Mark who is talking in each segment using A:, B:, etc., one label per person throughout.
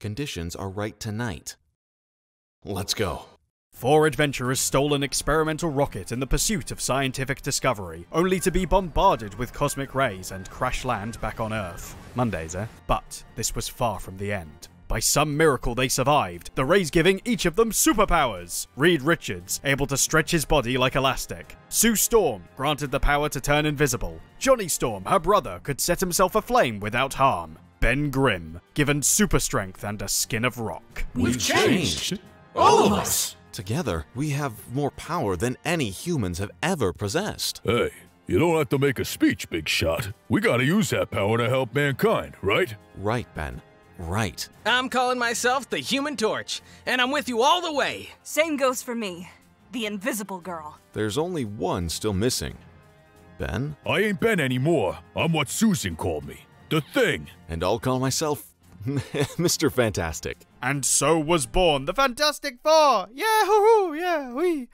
A: Conditions are right tonight. Let's go.
B: 4 adventurers stole an experimental rocket in the pursuit of scientific discovery, only to be bombarded with cosmic rays and crash land back on Earth. Mondays, eh? But this was far from the end. By some miracle they survived, the rays giving each of them superpowers. Reed Richards, able to stretch his body like elastic. Sue Storm, granted the power to turn invisible. Johnny Storm, her brother, could set himself aflame without harm. Ben Grimm, given super strength and a skin of rock.
A: We've changed! All of us! Together, we have more power than any humans have ever possessed.
C: Hey, you don't have to make a speech, big shot. We gotta use that power to help mankind, right?
A: Right, Ben. Right.
D: I'm calling myself the Human Torch, and I'm with you all the way.
E: Same goes for me, the Invisible Girl.
A: There's only one still missing. Ben?
C: I ain't Ben anymore. I'm what Susan called me. The Thing.
A: And I'll call myself Mr. Fantastic.
B: And so was born the Fantastic Four! Yeah, hoo-hoo, yeah, wee!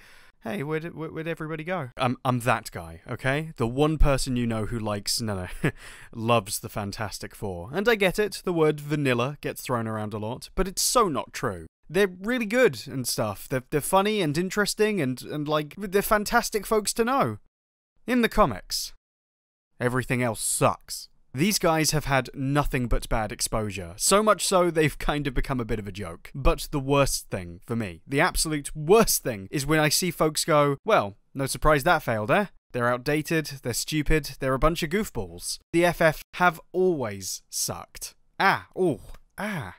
B: Hey, where'd everybody go? I'm that guy, okay? The one person you know who likes, loves the Fantastic Four. And I get it, the word vanilla gets thrown around a lot, but it's so not true. They're really good and stuff. They're funny and interesting and like, they're fantastic folks to know. In the comics, everything else sucks. These guys have had nothing but bad exposure, so much so they've kind of become a bit of a joke. But the worst thing, for me, the absolute worst thing, is when I see folks go, well, no surprise that failed, eh? They're outdated, they're stupid, they're a bunch of goofballs. The FF have always sucked.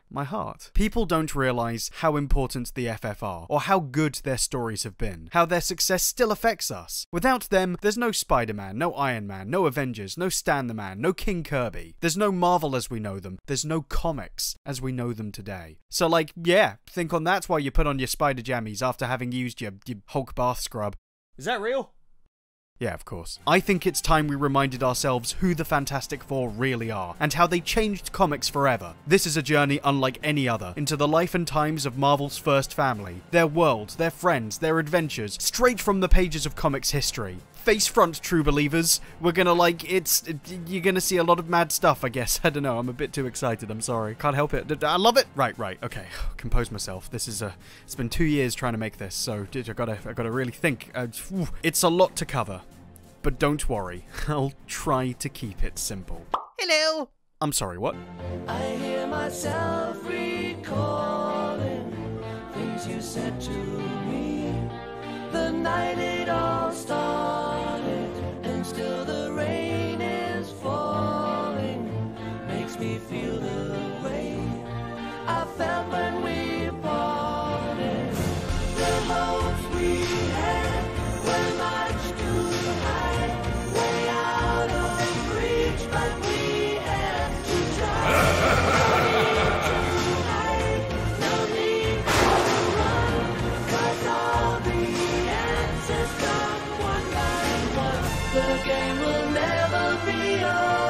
B: My heart. People don't realise how important the FF are, or how good their stories have been, how their success still affects us. Without them, there's no Spider-Man, no Iron Man, no Avengers, no Stan the Man, no King Kirby. There's no Marvel as we know them, there's no comics as we know them today. So like, yeah, think on that while you put on your spider jammies after having used your Hulk bath scrub. Is that real? Yeah, of course. I think it's time we reminded ourselves who the Fantastic Four really are, and how they changed comics forever. This is a journey unlike any other, into the life and times of Marvel's first family, their world, their friends, their adventures, straight from the pages of comics history. Face front, true believers. We're gonna you're gonna see a lot of mad stuff, I guess. I don't know, I'm a bit too excited, I'm sorry. Can't help it. I love it! Right, okay. Compose myself. This is it's been 2 years trying to make this, so I gotta really think. It's a lot to cover. But don't worry, I'll try to keep it simple. Hello! I'm sorry, what?
F: I hear myself recalling things you said to me the night it all started, and still the rain is falling. Makes me feel the way I felt when we parted. The hopes we had were much too high, way out of reach, but we had to try. No need to run, 'cause all the answers come one by one. The game will never be over.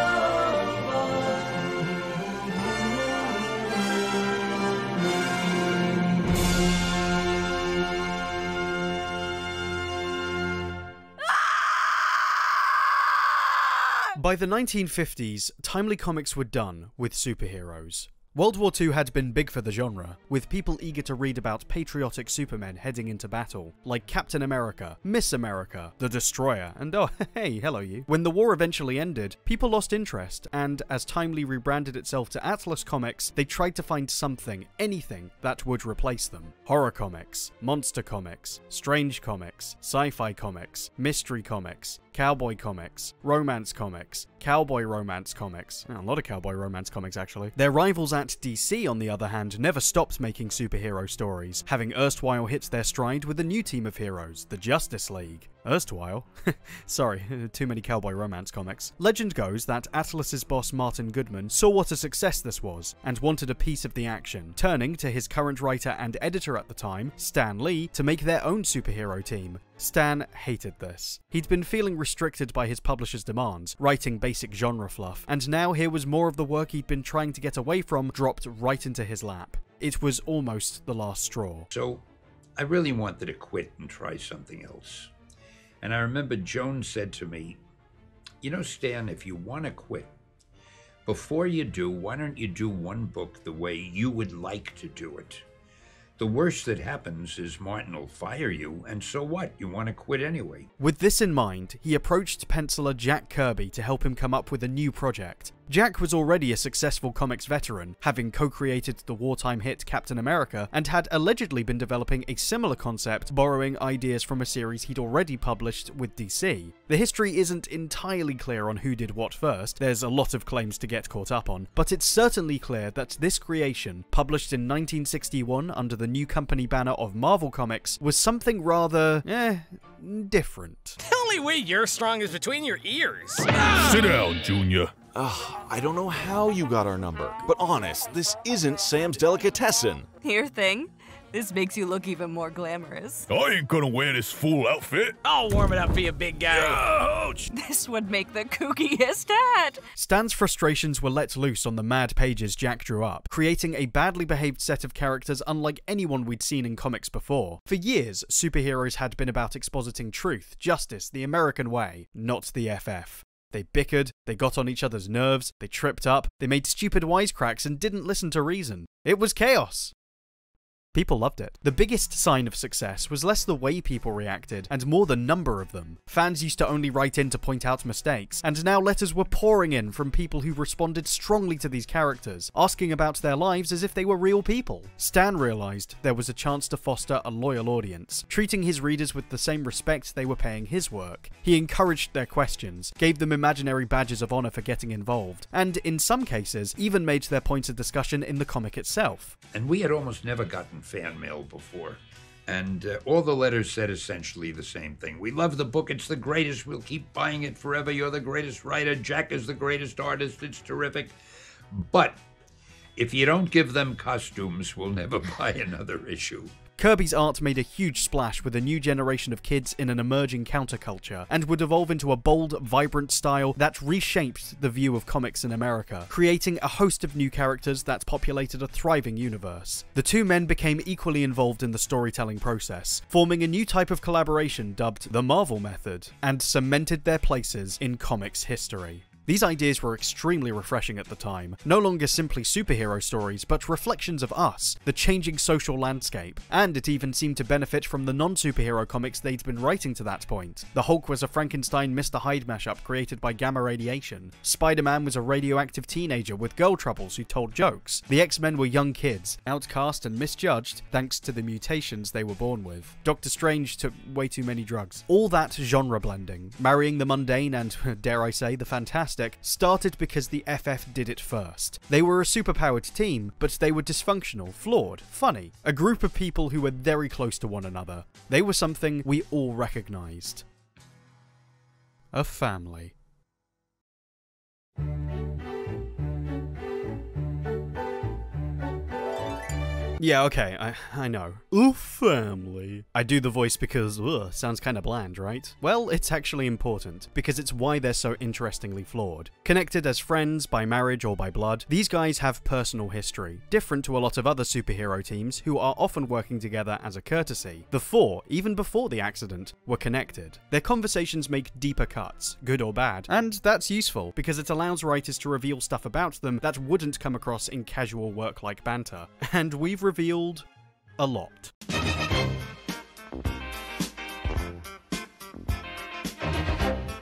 B: By the 1950s, timely comics were done with superheroes. World War II had been big for the genre, with people eager to read about patriotic supermen heading into battle, like Captain America, Miss America, the Destroyer, and oh, hey, hello you. When the war eventually ended, people lost interest, and as Timely rebranded itself to Atlas Comics, they tried to find something, anything, that would replace them. Horror comics, monster comics, strange comics, sci-fi comics, mystery comics, cowboy comics, romance comics, cowboy romance comics. A lot of cowboy romance comics, actually. Their rivals at DC, on the other hand, never stopped making superhero stories, having erstwhile hit their stride with a new team of heroes, the Justice League. Erstwhile? Sorry, too many cowboy romance comics. Legend goes that Atlas's boss Martin Goodman saw what a success this was, and wanted a piece of the action, turning to his current writer and editor at the time, Stan Lee, to make their own superhero team. Stan hated this. He'd been feeling restricted by his publisher's demands, writing basic genre fluff, and now here was more of the work he'd been trying to get away from dropped right into his lap. It was almost the last straw.
G: So, I really wanted to quit and try something else. And I remember Joan said to me, you know, Stan, if you want to quit, Before you do, why don't you do one book the way you would like to do it? The worst that happens is Martin will fire you, and so what? You want to quit anyway.
B: With this in mind, he approached penciler Jack Kirby to help him come up with a new project. Jack was already a successful comics veteran, having co-created the wartime hit Captain America, and had allegedly been developing a similar concept, borrowing ideas from a series he'd already published with DC. The history isn't entirely clear on who did what first, there's a lot of claims to get caught up on, but it's certainly clear that this creation, published in 1961 under the new company banner of Marvel Comics, was something rather, different.
D: The only way you're strong is between your ears.
C: Sit down, Junior.
A: I don't know how you got our number, but honest, this isn't Sam's delicatessen.
E: Here thing, this makes you look even more glamorous.
C: I ain't gonna wear this full outfit.
D: I'll warm it up for you, big guy.
C: Ouch!
E: This would make the kookiest hat.
B: Stan's frustrations were let loose on the mad pages Jack drew up, creating a badly behaved set of characters unlike anyone we'd seen in comics before. For years, superheroes had been about expositing truth, justice, the American way, not the FF. They bickered, they got on each other's nerves, they tripped up, they made stupid wisecracks and didn't listen to reason. It was chaos. People loved it. The biggest sign of success was less the way people reacted, and more the number of them. Fans used to only write in to point out mistakes, and now letters were pouring in from people who responded strongly to these characters, asking about their lives as if they were real people. Stan realized there was a chance to foster a loyal audience, treating his readers with the same respect they were paying his work. He encouraged their questions, gave them imaginary badges of honor for getting involved, and in some cases, even made their points of discussion in the comic itself.
G: And we had almost never gotten fan mail before. And all the letters said essentially the same thing. We love the book. It's the greatest. We'll keep buying it forever. You're the greatest writer. Jack is the greatest artist. It's terrific. But if you don't give them costumes, we'll never buy another issue.
B: Kirby's art made a huge splash with a new generation of kids in an emerging counterculture, and would evolve into a bold, vibrant style that reshaped the view of comics in America, creating a host of new characters that populated a thriving universe. The two men became equally involved in the storytelling process, forming a new type of collaboration dubbed the Marvel Method, and cemented their places in comics history. These ideas were extremely refreshing at the time, no longer simply superhero stories, but reflections of us, the changing social landscape, and it even seemed to benefit from the non-superhero comics they'd been writing to that point. The Hulk was a Frankenstein Mr. Hyde mashup created by gamma radiation. Spider-Man was a radioactive teenager with girl troubles who told jokes. The X-Men were young kids, outcast and misjudged thanks to the mutations they were born with. Doctor Strange took way too many drugs. All that genre blending, marrying the mundane and, dare I say, the fantastic, started because the FF did it first. They were a superpowered team, but they were dysfunctional, flawed, funny. A group of people who were very close to one another. They were something we all recognized. A family. Yeah, okay, I know. Ooh, family. I do the voice because, sounds kinda bland, right? Well, it's actually important, because it's why they're so interestingly flawed. Connected as friends, by marriage or by blood, these guys have personal history, different to a lot of other superhero teams who are often working together as a courtesy. The four, even before the accident, were connected. Their conversations make deeper cuts, good or bad, and that's useful, because it allows writers to reveal stuff about them that wouldn't come across in casual work-like banter. And we've revealed a lot.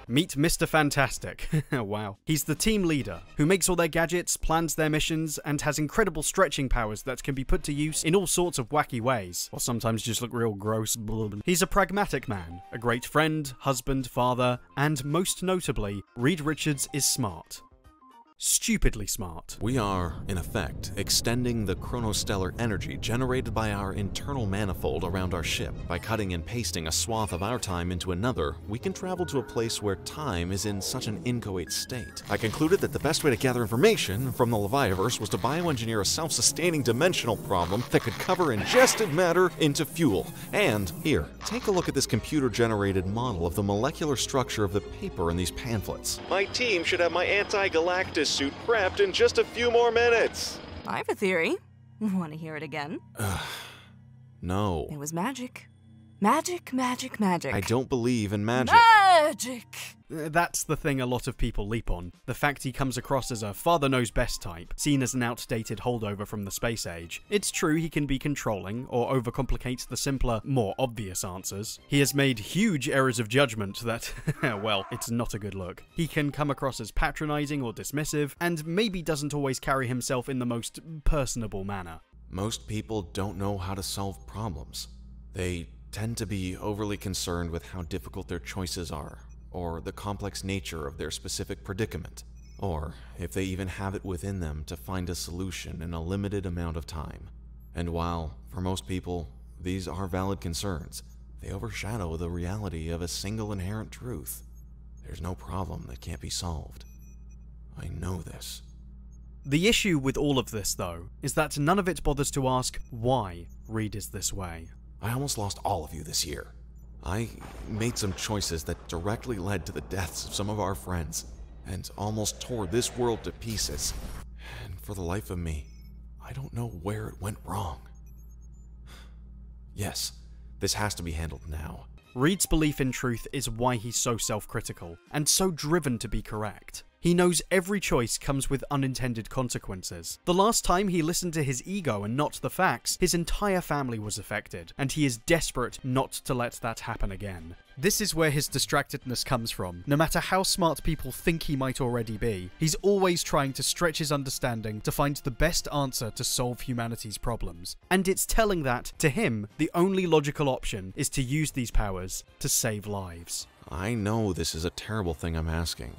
B: Meet Mr. Fantastic. Wow. He's the team leader, who makes all their gadgets, plans their missions, and has incredible stretching powers that can be put to use in all sorts of wacky ways, or sometimes just look real gross. He's a pragmatic man, a great friend, husband, father, and most notably, Reed Richards is smart. Stupidly smart.
A: We are, in effect, extending the chronostellar energy generated by our internal manifold around our ship. By cutting and pasting a swath of our time into another, we can travel to a place where time is in such an inchoate state. I concluded that the best way to gather information from the Leviaverse was to bioengineer a self-sustaining dimensional problem that could cover ingested matter into fuel. And here, take a look at this computer-generated model of the molecular structure of the paper in these pamphlets. My team should have my anti-galactus suit prepped in just a few more minutes.
E: I have a theory. Want to hear it again?
A: No.
E: It was magic. Magic, magic, magic.
A: I don't believe in magic.
E: Magic!
B: That's the thing a lot of people leap on. The fact he comes across as a father-knows-best type, seen as an outdated holdover from the space age. It's true he can be controlling, or overcomplicate the simpler, more obvious answers. He has made huge errors of judgment that, well, it's not a good look. He can come across as patronizing or dismissive, and maybe doesn't always carry himself in the most personable manner.
A: Most people don't know how to solve problems. They tend to be overly concerned with how difficult their choices are, or the complex nature of their specific predicament, or if they even have it within them to find a solution in a limited amount of time. And while, for most people, these are valid concerns, they overshadow the reality of a single inherent truth. There's no problem that can't be solved. I know this.
B: The issue with all of this, though, is that none of it bothers to ask why Reed is this way.
A: I almost lost all of you this year. I made some choices that directly led to the deaths of some of our friends, and almost tore this world to pieces. And for the life of me, I don't know where it went wrong. Yes, this has to be handled now.
B: Reed's belief in truth is why he's so self-critical, and so driven to be correct. He knows every choice comes with unintended consequences. The last time he listened to his ego and not the facts, his entire family was affected, and he is desperate not to let that happen again. This is where his distractedness comes from. No matter how smart people think he might already be, he's always trying to stretch his understanding to find the best answer to solve humanity's problems. And it's telling that, to him, the only logical option is to use these powers to save lives.
A: I know this is a terrible thing I'm asking.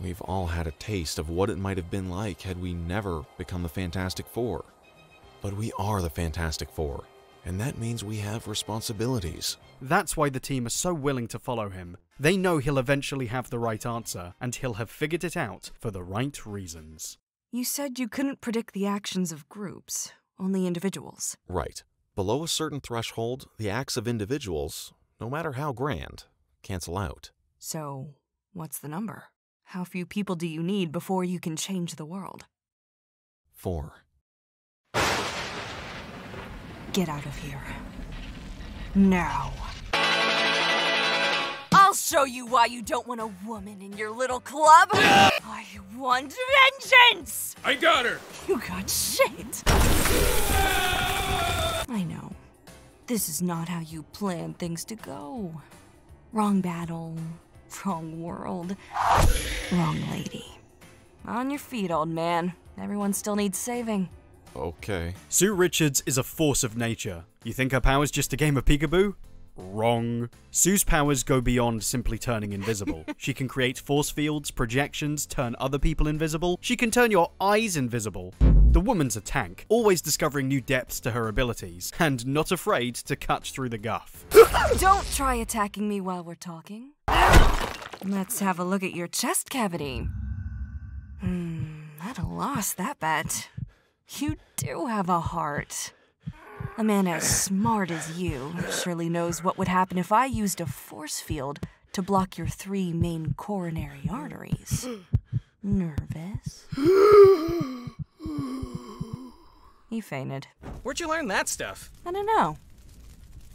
A: We've all had a taste of what it might have been like had we never become the Fantastic Four. But we are the Fantastic Four, and that means we have responsibilities.
B: That's why the team are so willing to follow him. They know he'll eventually have the right answer, and he'll have figured it out for the right reasons.
E: You said you couldn't predict the actions of groups, only individuals.
A: Right. Below a certain threshold, the acts of individuals, no matter how grand, cancel out.
E: So, what's the number? How few people do you need before you can change the world?
A: 4.
E: Get out of here. Now. I'll show you why you don't want a woman in your little club. I want vengeance!
C: I got her!
E: You got shit. I know. This is not how you plan things to go. Wrong battle. Wrong world. Wrong lady. On your feet, old man. Everyone still needs saving.
A: Okay.
B: Sue Richards is a force of nature. You think her power's just a game of peekaboo? Wrong. Sue's powers go beyond simply turning invisible. She can create force fields, projections, turn other people invisible. She can turn your eyes invisible. The woman's a tank, always discovering new depths to her abilities, and not afraid to cut through the guff.
E: Don't try attacking me while we're talking. Let's have a look at your chest cavity. I'd have lost that bet. You do have a heart. A man as smart as you surely knows what would happen if I used a force field to block your 3 main coronary arteries. Nervous? He fainted.
D: Where'd you learn that stuff?
E: I don't know.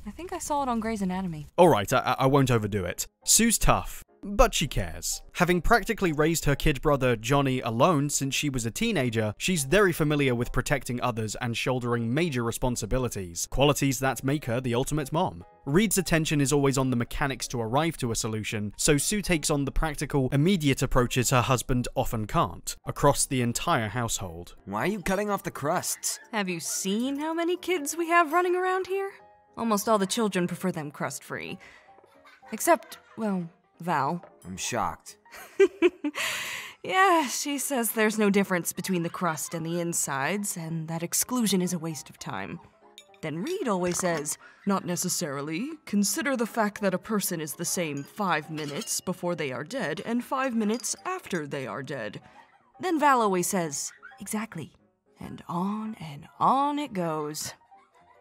E: I think I saw it on Grey's Anatomy.
B: Alright, I won't overdo it. Sue's tough, but she cares. Having practically raised her kid brother Johnny alone since she was a teenager, she's very familiar with protecting others and shouldering major responsibilities, qualities that make her the ultimate mom. Reed's attention is always on the mechanics to arrive to a solution, so Sue takes on the practical, immediate approaches her husband often can't, across the entire household.
H: Why are you cutting off the crusts?
E: Have you seen how many kids we have running around here? Almost all the children prefer them crust-free. Except, well, Val.
H: I'm shocked.
E: Yeah, she says there's no difference between the crust and the insides, and that exclusion is a waste of time. Then Reed always says, not necessarily. Consider the fact that a person is the same 5 minutes before they are dead and 5 minutes after they are dead. Then Val always says, exactly. And on it goes.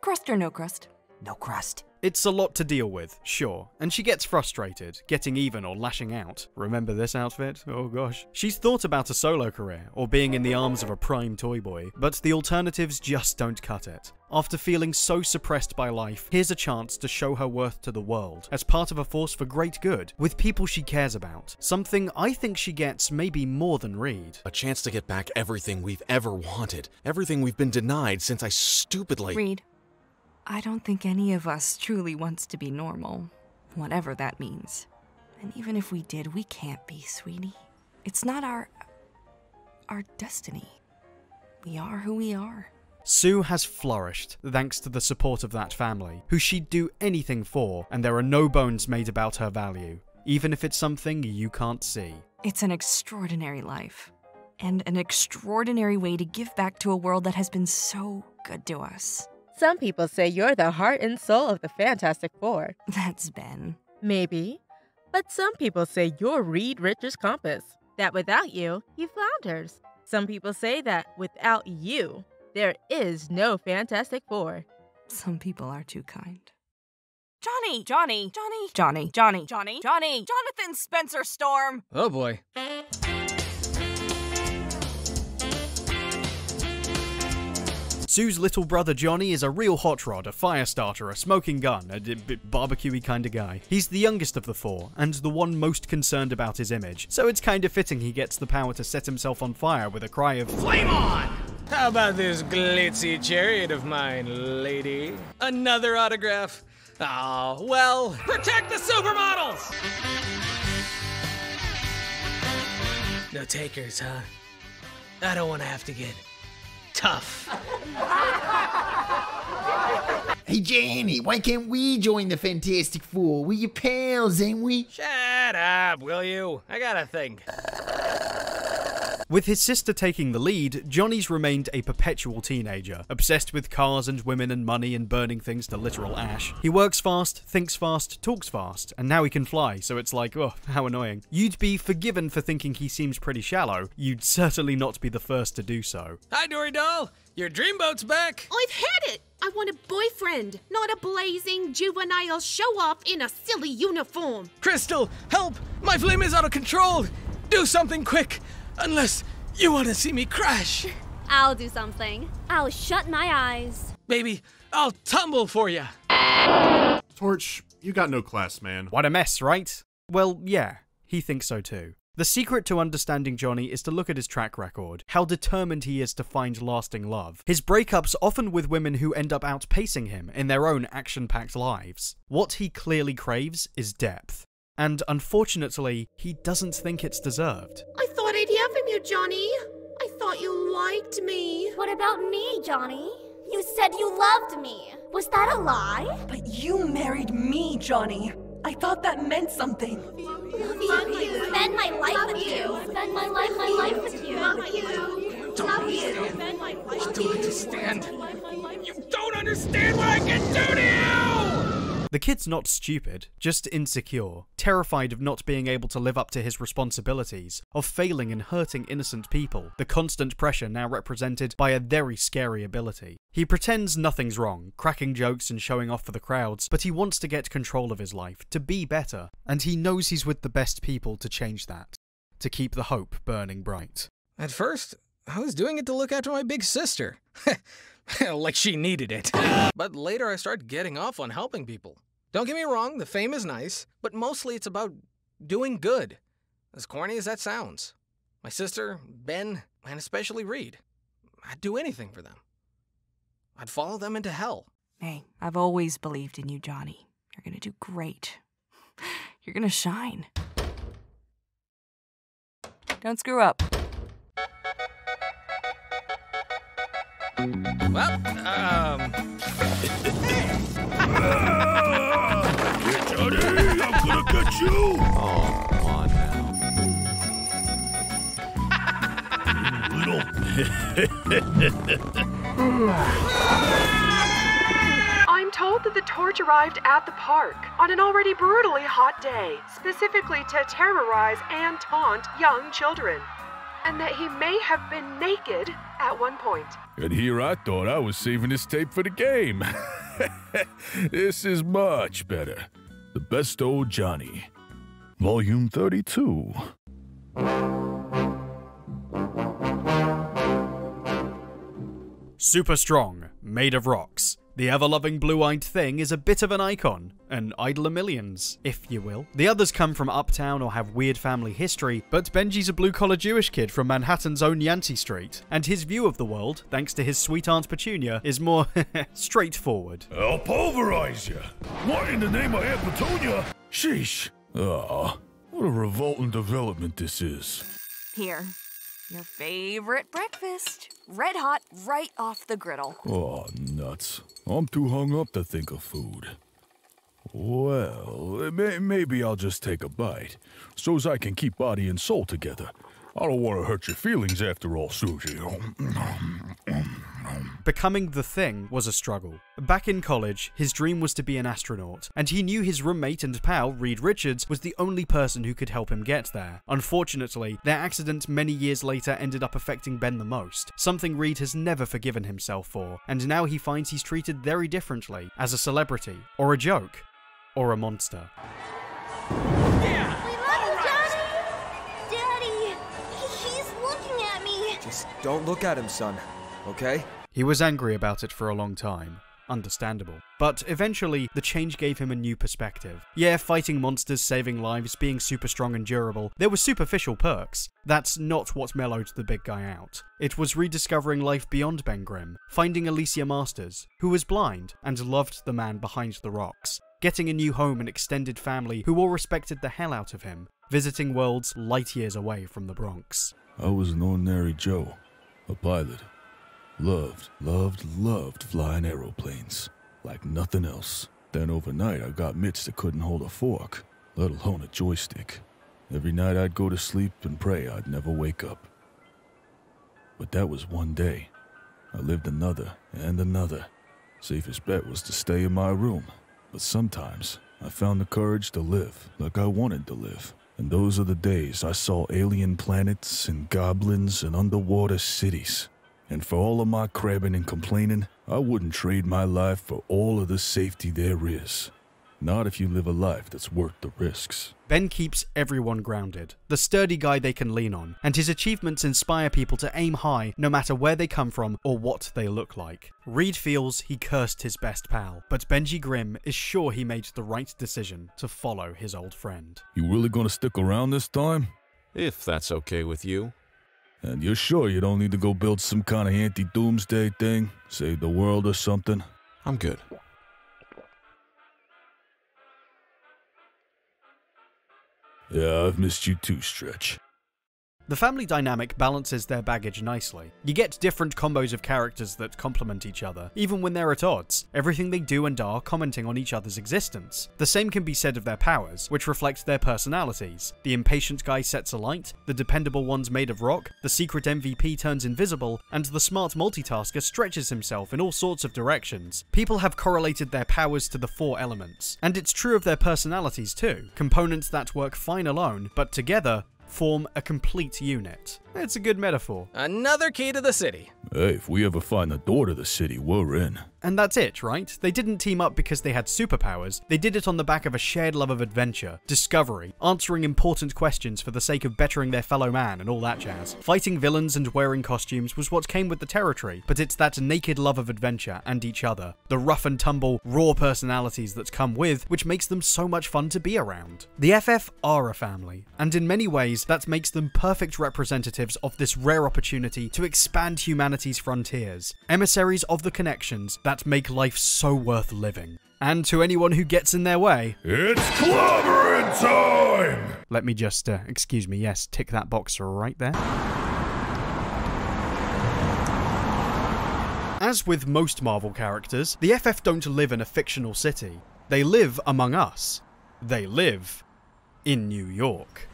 E: Crust or no crust?
H: No crust.
B: It's a lot to deal with, sure, and she gets frustrated, getting even or lashing out. Remember this outfit? Oh gosh. She's thought about a solo career, or being in the arms of a prime toy boy, but the alternatives just don't cut it. After feeling so suppressed by life, here's a chance to show her worth to the world, as part of a force for great good, with people she cares about. Something I think she gets maybe more than Reed.
A: A chance to get back everything we've ever wanted, everything we've been denied since I stupidly...
E: Reed, I don't think any of us truly wants to be normal, whatever that means. And even if we did, we can't be, sweetie. It's not our destiny. We are who we are.
B: Sue has flourished thanks to the support of that family, who she'd do anything for, and there are no bones made about her value, even if it's something you can't see.
E: It's an extraordinary life, and an extraordinary way to give back to a world that has been so good to us.
I: Some people say you're the heart and soul of the Fantastic Four.
E: That's Ben.
I: Maybe. But some people say you're Reed Richards' compass. That without you, he flounders. Some people say that without you, there is no Fantastic Four.
E: Some people are too kind.
J: Johnny! Jonathan Spencer Storm!
D: Oh boy.
B: Sue's little brother Johnny is a real hot rod, a fire starter, a smoking gun, a bit barbecue-y kind of guy. He's the youngest of the four, and the one most concerned about his image, so it's kind of fitting he gets the power to set himself on fire with a cry of "Flame on!"
D: How about this glitzy chariot of mine, lady? Another autograph? Oh, well, protect the supermodels! No takers, huh? I don't want to have to get tough.
K: Hey, Janny, why can't we join the Fantastic Four? We're your pals, ain't we?
D: Shut up, will you? I gotta think.
B: With his sister taking the lead, Johnny's remained a perpetual teenager, obsessed with cars and women and money and burning things to literal ash. He works fast, thinks fast, talks fast, and now he can fly, so it's like, oh, how annoying. You'd be forgiven for thinking he seems pretty shallow. You'd certainly not be the first to do so.
D: Hi, Dory Doll. Your dreamboat's back.
L: I've had it. I want a boyfriend, not a blazing juvenile show-off in a silly uniform.
D: Crystal, help! My flame is out of control. Do something quick. Unless you want to see me crash.
M: I'll do something. I'll shut my eyes.
D: Baby, I'll tumble for you.
N: Torch, you got no class, man.
B: What a mess, right? Well, yeah, he thinks so too. The secret to understanding Johnny is to look at his track record, how determined he is to find lasting love. His breakups often with women who end up outpacing him in their own action-packed lives. What he clearly craves is depth. And unfortunately, he doesn't think it's deserved.
L: I thought I'd hear from you, Johnny. I thought you liked me.
M: What about me, Johnny? You said you loved me. Was that a lie?
O: But you married me, Johnny. I thought that meant something.
M: Love you. Spend my life with you. Spend my life with you.
L: Love you.
D: Don't understand. You don't understand what I can do to you!
B: The kid's not stupid, just insecure, terrified of not being able to live up to his responsibilities, of failing and hurting innocent people, the constant pressure now represented by a very scary ability. He pretends nothing's wrong, cracking jokes and showing off for the crowds, but he wants to get control of his life, to be better, and he knows he's with the best people to change that, to keep the hope burning bright.
D: At first, I was doing it to look after my big sister. Like she needed it. But later I started getting off on helping people. Don't get me wrong, the fame is nice, but mostly it's about doing good. As corny as that sounds. My sister, Ben, and especially Reed. I'd do anything for them. I'd follow them into hell.
E: Hey, I've always believed in you, Johnny. You're gonna do great. You're gonna shine. Don't screw up.
D: Well,
C: Johnny, I'm gonna get you!
A: Oh, come on now.
P: I'm told that the torch arrived at the park on an already brutally hot day, specifically to terrorize and taunt young children, and that he may have been naked at one point.
C: And here I thought I was saving this tape for the game. This is much better. The Best Old Johnny. Volume 32.
B: Super strong, made of rocks. The ever-loving blue-eyed thing is a bit of an icon, an idol of millions, if you will. The others come from uptown or have weird family history, but Benji's a blue-collar Jewish kid from Manhattan's own Yancey Street, and his view of the world, thanks to his sweet Aunt Petunia, is more straightforward.
C: I'll pulverize you! What in the name of Aunt Petunia? Sheesh. Ah, what a revolting development this is.
J: Here, your favorite breakfast. Red hot, right off the griddle.
C: Oh, nuts. I'm too hung up to think of food. Well, maybe I'll just take a bite, so's I can keep body and soul together. I don't want to hurt your feelings after all, Susie.
B: Becoming the Thing was a struggle. Back in college, his dream was to be an astronaut, and he knew his roommate and pal, Reed Richards, was the only person who could help him get there. Unfortunately, their accident many years later ended up affecting Ben the most, something Reed has never forgiven himself for, and now he finds he's treated very differently, as a celebrity, or a joke, or a monster.
H: Just don't look at him, son, okay?
B: He was angry about it for a long time. Understandable. But eventually, the change gave him a new perspective. Yeah, fighting monsters, saving lives, being super strong and durable, there were superficial perks. That's not what mellowed the big guy out. It was rediscovering life beyond Ben Grimm, finding Alicia Masters, who was blind and loved the man behind the rocks, getting a new home and extended family who all respected the hell out of him, visiting worlds light years away from the Bronx.
C: I was an ordinary Joe, a pilot. Loved flying aeroplanes, like nothing else. Then overnight I got mitts that couldn't hold a fork, let alone a joystick. Every night I'd go to sleep and pray I'd never wake up. But that was one day. I lived another and another. Safest bet was to stay in my room. But sometimes I found the courage to live like I wanted to live. And those are the days I saw alien planets and goblins and underwater cities. And for all of my crabbing and complaining, I wouldn't trade my life for all of the safety there is. Not if you live a life that's worth the risks.
B: Ben keeps everyone grounded, the sturdy guy they can lean on, and his achievements inspire people to aim high no matter where they come from or what they look like. Reed feels he cursed his best pal, but Benji Grimm is sure he made the right decision to follow his old friend.
C: You really gonna stick around this time?
A: If that's okay with you.
C: And you're sure you don't need to go build some kind of anti-doomsday thing? Save the world or something?
A: I'm good.
C: Yeah, I've missed you too, Stretch.
B: The family dynamic balances their baggage nicely. You get different combos of characters that complement each other, even when they're at odds, everything they do and are commenting on each other's existence. The same can be said of their powers, which reflect their personalities. The impatient guy sets alight, the dependable one's made of rock, the secret MVP turns invisible, and the smart multitasker stretches himself in all sorts of directions. People have correlated their powers to the 4 elements, and it's true of their personalities too, components that work fine alone, but together form a complete unit. It's a good metaphor.
D: Another key to the city.
C: Hey, if we ever find the door to the city, we're in.
B: And that's it, right? They didn't team up because they had superpowers. They did it on the back of a shared love of adventure, discovery, answering important questions for the sake of bettering their fellow man and all that jazz. Fighting villains and wearing costumes was what came with the territory, but it's that naked love of adventure and each other, the rough and tumble, raw personalities that come with, which makes them so much fun to be around. The FF are a family, and in many ways that makes them perfect representatives of this rare opportunity to expand humanity's frontiers, emissaries of the connections that make life so worth living. And to anyone who gets in their way,
C: it's clobbering time!
B: Let me just, excuse me, yes, tick that box right there. As with most Marvel characters, the FF don't live in a fictional city. They live among us. They live in New York.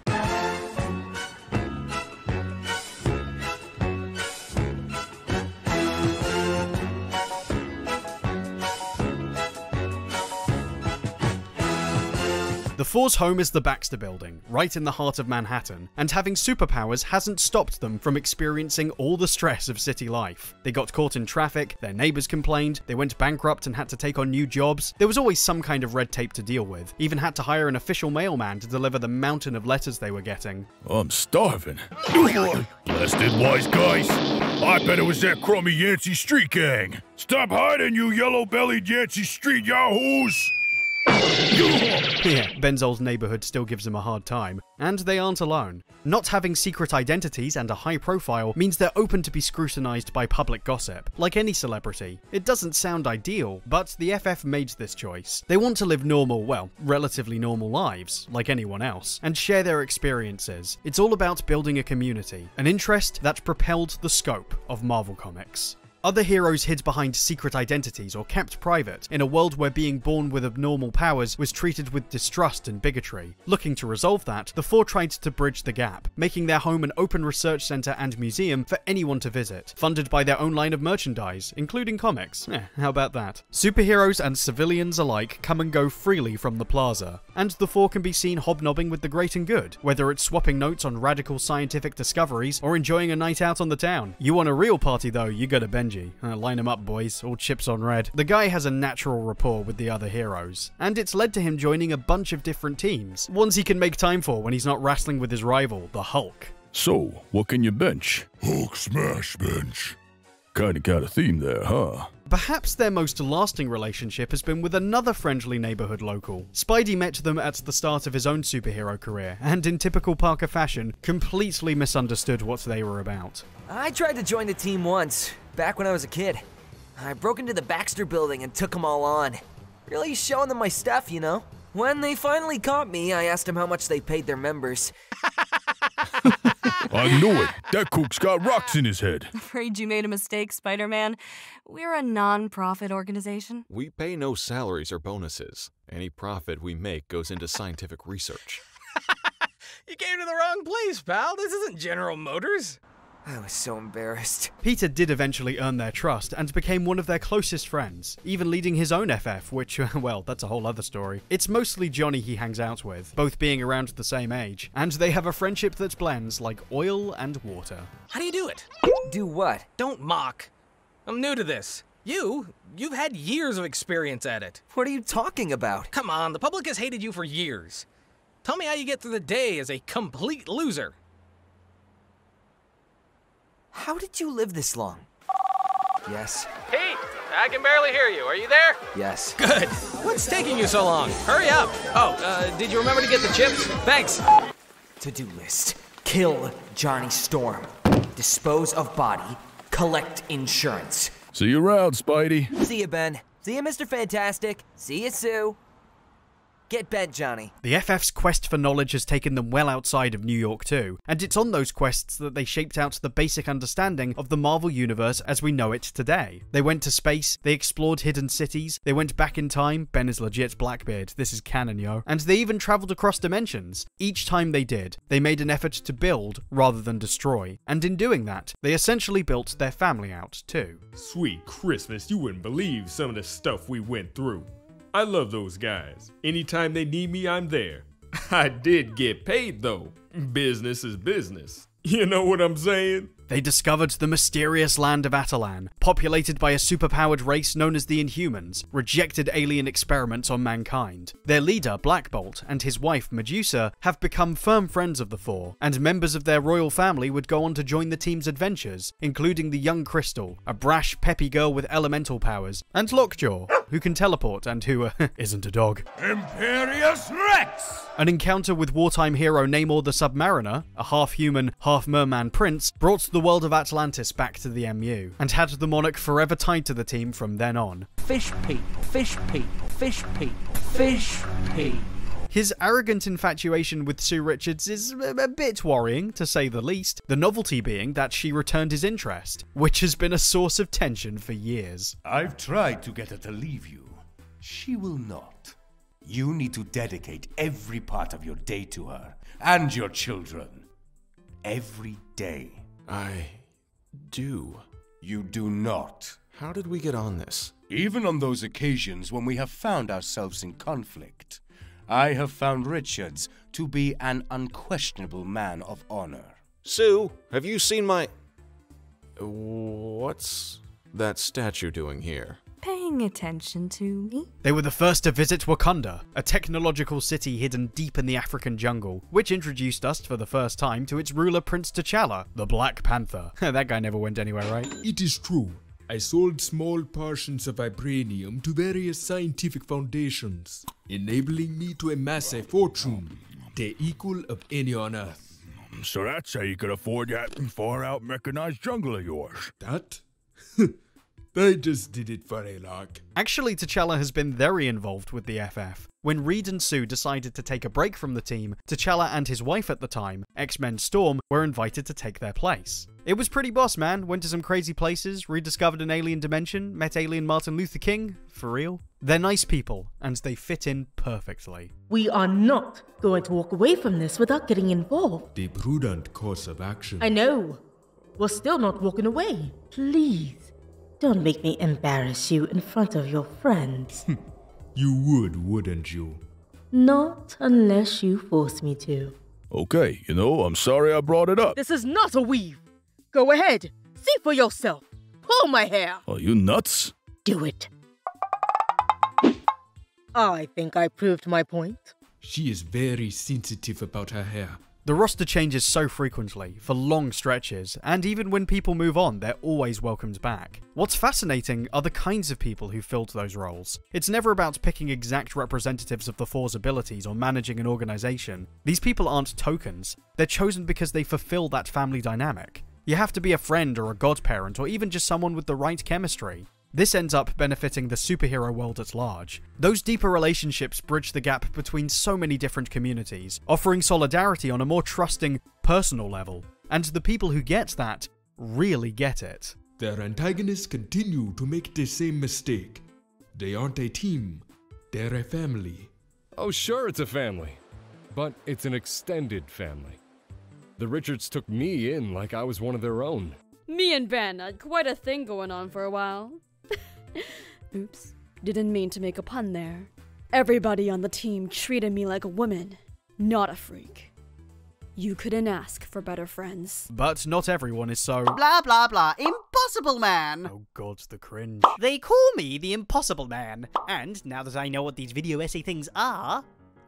B: The The Four's home is the Baxter Building, right in the heart of Manhattan, and having superpowers hasn't stopped them from experiencing all the stress of city life. They got caught in traffic, their neighbors complained, they went bankrupt and had to take on new jobs. There was always some kind of red tape to deal with, even had to hire an official mailman to deliver the mountain of letters they were getting.
C: I'm starving. Blasted wise guys. I bet it was that crummy Yancey Street gang. Stop hiding, you yellow-bellied Yancey Street yahoos!
B: Yeah, Ben's old neighborhood still gives him a hard time, and they aren't alone. Not having secret identities and a high profile means they're open to be scrutinized by public gossip, like any celebrity. It doesn't sound ideal, but the FF made this choice. They want to live normal, well, relatively normal lives, like anyone else, and share their experiences. It's all about building a community, an interest that propelled the scope of Marvel Comics. Other heroes hid behind secret identities or kept private, in a world where being born with abnormal powers was treated with distrust and bigotry. Looking to resolve that, the Four tried to bridge the gap, making their home an open research center and museum for anyone to visit, funded by their own line of merchandise, including comics. How about that? Superheroes and civilians alike come and go freely from the plaza, and the Four can be seen hobnobbing with the great and good, whether it's swapping notes on radical scientific discoveries or enjoying a night out on the town. You want a real party though, you go to Benji. Line them up, boys, all chips on red. The guy has a natural rapport with the other heroes, and it's led to him joining a bunch of different teams, ones he can make time for when he's not wrestling with his rival, the Hulk.
C: So, what can you bench? Hulk smash bench. Kinda got a theme there, huh?
B: Perhaps their most lasting relationship has been with another friendly neighborhood local. Spidey met them at the start of his own superhero career, and in typical Parker fashion, completely misunderstood what they were about.
Q: I tried to join the team once, back when I was a kid. I broke into the Baxter Building and took them all on. Really showing them my stuff, you know? When they finally caught me, I asked them how much they paid their members.
C: I knew it. That kook's got rocks in his head.
E: Afraid you made a mistake, Spider-Man. We're a non-profit organization.
A: We pay no salaries or bonuses. Any profit we make goes into scientific research.
D: You came to the wrong place, pal. This isn't General Motors.
Q: I was so embarrassed.
B: Peter did eventually earn their trust and became one of their closest friends, even leading his own FF, which, well, that's a whole other story. It's mostly Johnny he hangs out with, both being around the same age, and they have a friendship that blends like oil and water.
D: How do you do it?
Q: Do what?
D: Don't mock. I'm new to this. You've had years of experience at it.
Q: What are you talking about?
D: Come on, the public has hated you for years. Tell me how you get through the day as a complete loser.
Q: How did you live this long? Yes.
D: Pete, I can barely hear you. Are you there?
Q: Yes.
D: Good. What's taking you so long? Hurry up. Oh, did you remember to get the chips? Thanks.
Q: To-do list. Kill Johnny Storm. Dispose of body. Collect insurance.
C: See you around, Spidey.
Q: See you, Ben. See you, Mr. Fantastic. See you, Sue. Get bent, Johnny.
B: The FF's quest for knowledge has taken them well outside of New York too, and it's on those quests that they shaped out the basic understanding of the Marvel Universe as we know it today. They went to space, they explored hidden cities, they went back in time, Ben is legit Blackbeard, this is canon yo, and they even travelled across dimensions. Each time they did, they made an effort to build rather than destroy, and in doing that, they essentially built their family out too.
R: Sweet Christmas, you wouldn't believe some of the stuff we went through. I love those guys. Anytime they need me, I'm there. I did get paid though. Business is business. You know what I'm saying?
B: They discovered the mysterious land of Atalan, populated by a superpowered race known as the Inhumans, rejected alien experiments on mankind. Their leader, Black Bolt, and his wife, Medusa, have become firm friends of the Four, and members of their royal family would go on to join the team's adventures, including the young Crystal, a brash, peppy girl with elemental powers, and Lockjaw, who can teleport and who isn't a dog.
C: Imperious Rex!
B: An encounter with wartime hero Namor the Submariner, a half-human, half-merman prince, brought the world of Atlantis back to the MU, and had the monarch forever tied to the team from then on.
F: Fish people, fish people, fish people, fish people.
B: His arrogant infatuation with Sue Richards is a bit worrying, to say the least, the novelty being that she returned his interest, which has been a source of tension for years.
S: I've tried to get her to leave you. She will not. You need to dedicate every part of your day to her, and your children. Every day.
A: I do.
S: You do not.
A: How did we get on this?
S: Even on those occasions when we have found ourselves in conflict, I have found Richards to be an unquestionable man of honor.
A: Sue, have you seen my... What's that statue doing here?
E: Paying attention to me?
B: They were the first to visit Wakanda, a technological city hidden deep in the African jungle, which introduced us for the first time to its ruler Prince T'Challa, the Black Panther. That guy never went anywhere, right?
R: It is true. I sold small portions of vibranium to various scientific foundations, enabling me to amass a fortune, the equal of any on Earth.
C: So that's how you could afford that far-out mechanized jungle of yours.
R: That? I just did it for a lark.
B: Actually, T'Challa has been very involved with the FF. When Reed and Sue decided to take a break from the team, T'Challa and his wife at the time, X-Men Storm, were invited to take their place. It was pretty boss, man. Went to some crazy places, rediscovered an alien dimension, met alien Martin Luther King. For real? They're nice people, and they fit in perfectly.
I: We are not going to walk away from this without getting involved.
R: The prudent course of action.
I: I know. We're still not walking away. Please, don't make me embarrass you in front of your friends.
R: You would, wouldn't you?
I: Not unless you force me to.
C: Okay, I'm sorry I brought it up.
I: This is not a weave. Go ahead. See for yourself. Pull my hair.
C: Are you nuts?
I: Do it. I think I proved my point.
R: She is very sensitive about her hair.
B: The roster changes so frequently, for long stretches, and even when people move on, they're always welcomed back. What's fascinating are the kinds of people who filled those roles. It's never about picking exact representatives of the Four's abilities or managing an organization. These people aren't tokens, they're chosen because they fulfill that family dynamic. You have to be a friend or a godparent or even just someone with the right chemistry. This ends up benefiting the superhero world at large. Those deeper relationships bridge the gap between so many different communities, offering solidarity on a more trusting, personal level. And the people who get that really get it.
R: Their antagonists continue to make the same mistake. They aren't a team, they're a family.
T: Oh sure it's a family, but it's an extended family. The Richards took me in like I was one of their own.
U: Me and Ben had quite a thing going on for a while. Oops, didn't mean to make a pun there. Everybody on the team treated me like a woman, not a freak. You couldn't ask for better friends.
B: But not everyone is so...
V: Blah blah blah, impossible man!
B: Oh god, the cringe.
V: They call me the impossible man, and now that I know what these video essay things are,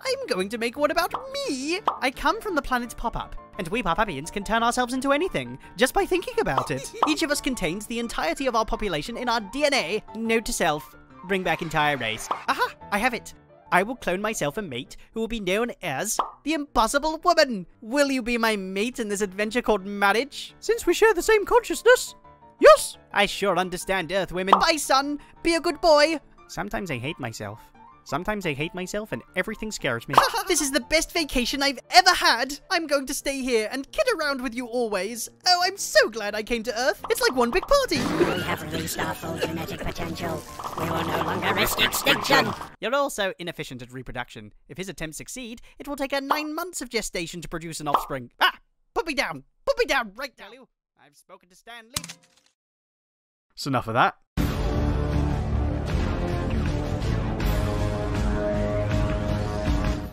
V: I'm going to make one about me! I come from the planet Pop-Up, and we Pop-Upians can turn ourselves into anything, just by thinking about it. Each of us contains the entirety of our population in our DNA. Note to self, bring back entire race. Aha, I have it. I will clone myself a mate who will be known as the Impossible Woman. Will you be my mate in this adventure called marriage? Since we share the same consciousness. Yes! I sure understand Earth women. Bye, son. Be a good boy. Sometimes I hate myself. Sometimes I hate myself and everything scares me. This is the best vacation I've ever had. I'm going to stay here and kid around with you always. Oh, I'm so glad I came to Earth. It's like one big party.
W: We have released our full genetic potential. We will no longer risk extinction.
V: You're also inefficient at reproduction. If his attempts succeed, it will take her 9 months of gestation to produce an offspring. Ah! Put me down! Put me down right now! I've spoken to Stan Lee.
B: So enough of that.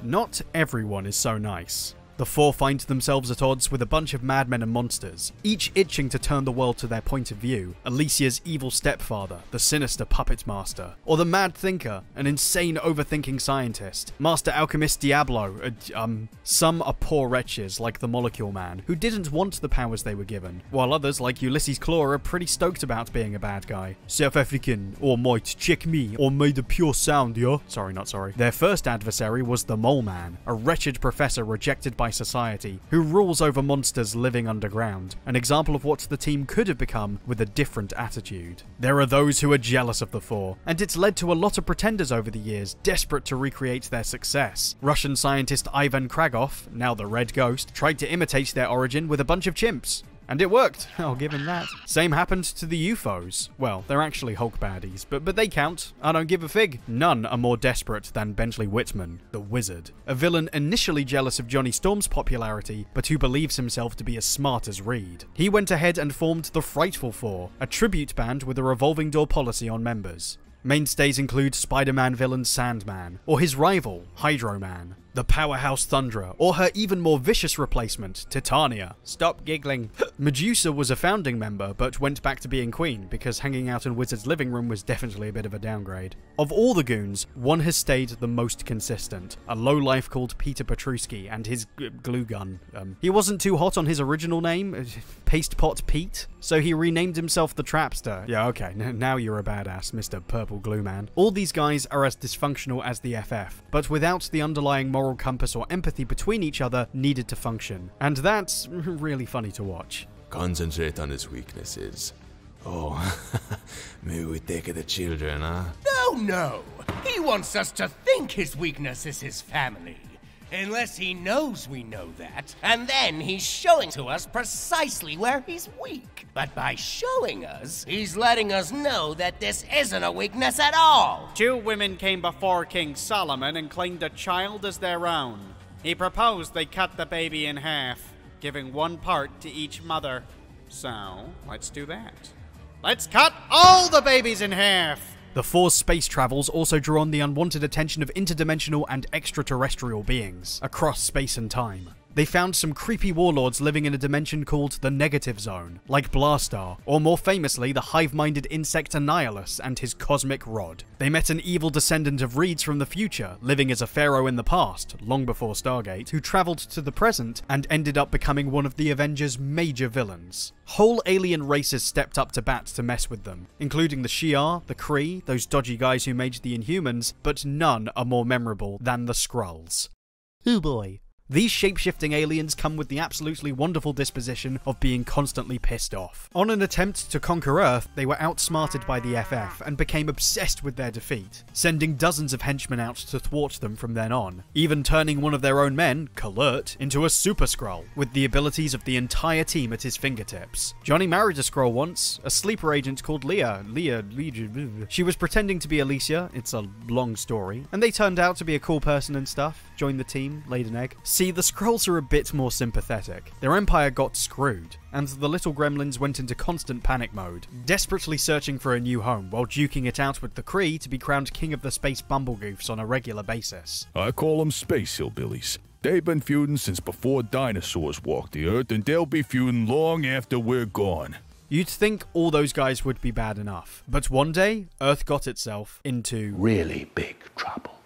B: Not everyone is so nice. The Four find themselves at odds with a bunch of madmen and monsters, each itching to turn the world to their point of view. Alicia's evil stepfather, the sinister puppet master, or the mad thinker, an insane overthinking scientist, Master Alchemist Diablo, some are poor wretches like the Molecule Man, who didn't want the powers they were given, while others like Ulysses Claw are pretty stoked about being a bad guy. South African, or might check me, or made a pure sound, yeah? Sorry, not sorry. Their first adversary was the Mole Man, a wretched professor rejected by society, who rules over monsters living underground, an example of what the team could have become with a different attitude. There are those who are jealous of the Four, and it's led to a lot of pretenders over the years desperate to recreate their success. Russian scientist Ivan Kragov, now the Red Ghost, tried to imitate their origin with a bunch of chimps. And it worked, I'll give him that. Same happened to the UFOs. Well, they're actually Hulk baddies, but they count. I don't give a fig. None are more desperate than Bentley Whitman, the Wizard. A villain initially jealous of Johnny Storm's popularity, but who believes himself to be as smart as Reed. He went ahead and formed the Frightful Four, a tribute band with a revolving door policy on members. Mainstays include Spider-Man villain Sandman, or his rival, Hydro Man, the powerhouse Thunderer, or her even more vicious replacement, Titania. Stop giggling. Medusa was a founding member, but went back to being queen, because hanging out in Wizard's living room was definitely a bit of a downgrade. Of all the goons, one has stayed the most consistent, a lowlife called Peter Petruski and his glue gun. He wasn't too hot on his original name, Pastepot Pete, so he renamed himself the Trapster. Yeah, okay, now you're a badass, Mr. Purple Glue Man. All these guys are as dysfunctional as the FF, but without the underlying moral compass or empathy between each other needed to function, and that's really funny to watch.
G: Concentrate on his weaknesses. Oh, maybe we take the children, huh?
S: No! He wants us to think his weakness is his family. Unless he knows we know that, and then he's showing to us precisely where he's weak. But by showing us, he's letting us know that this isn't a weakness at all.
V: 2 women came before King Solomon and claimed a child as their own. He proposed they cut the baby in half, giving 1 part to each mother. So, let's do that. Let's cut all the babies in half!
B: The Four's space travels also drew on the unwanted attention of interdimensional and extraterrestrial beings across space and time. They found some creepy warlords living in a dimension called the Negative Zone, like Blastar, or more famously the hive-minded insect Annihilus and his cosmic rod. They met an evil descendant of Reeds from the future, living as a pharaoh in the past, long before Stargate, who travelled to the present and ended up becoming one of the Avengers' major villains. Whole alien races stepped up to bat to mess with them, including the Shi'ar, the Kree, those dodgy guys who made the Inhumans, but none are more memorable than the Skrulls. Oh boy. These shape-shifting aliens come with the absolutely wonderful disposition of being constantly pissed off. On an attempt to conquer Earth, they were outsmarted by the FF and became obsessed with their defeat, sending dozens of henchmen out to thwart them from then on, even turning one of their own men, Kalurt, into a Super Skrull, with the abilities of the entire team at his fingertips. Johnny married a Skrull once, a sleeper agent called Leah. She was pretending to be Alicia, it's a long story, and they turned out to be a cool person and stuff, joined the team, laid an egg. See, the Skrulls are a bit more sympathetic. Their empire got screwed, and the little gremlins went into constant panic mode, desperately searching for a new home while duking it out with the Kree to be crowned king of the space bumblegoofs on a regular basis.
C: I call them space hillbillies. They've been feuding since before dinosaurs walked the earth, and they'll be feuding long after we're gone.
B: You'd think all those guys would be bad enough, but one day, Earth got itself into
S: really big trouble.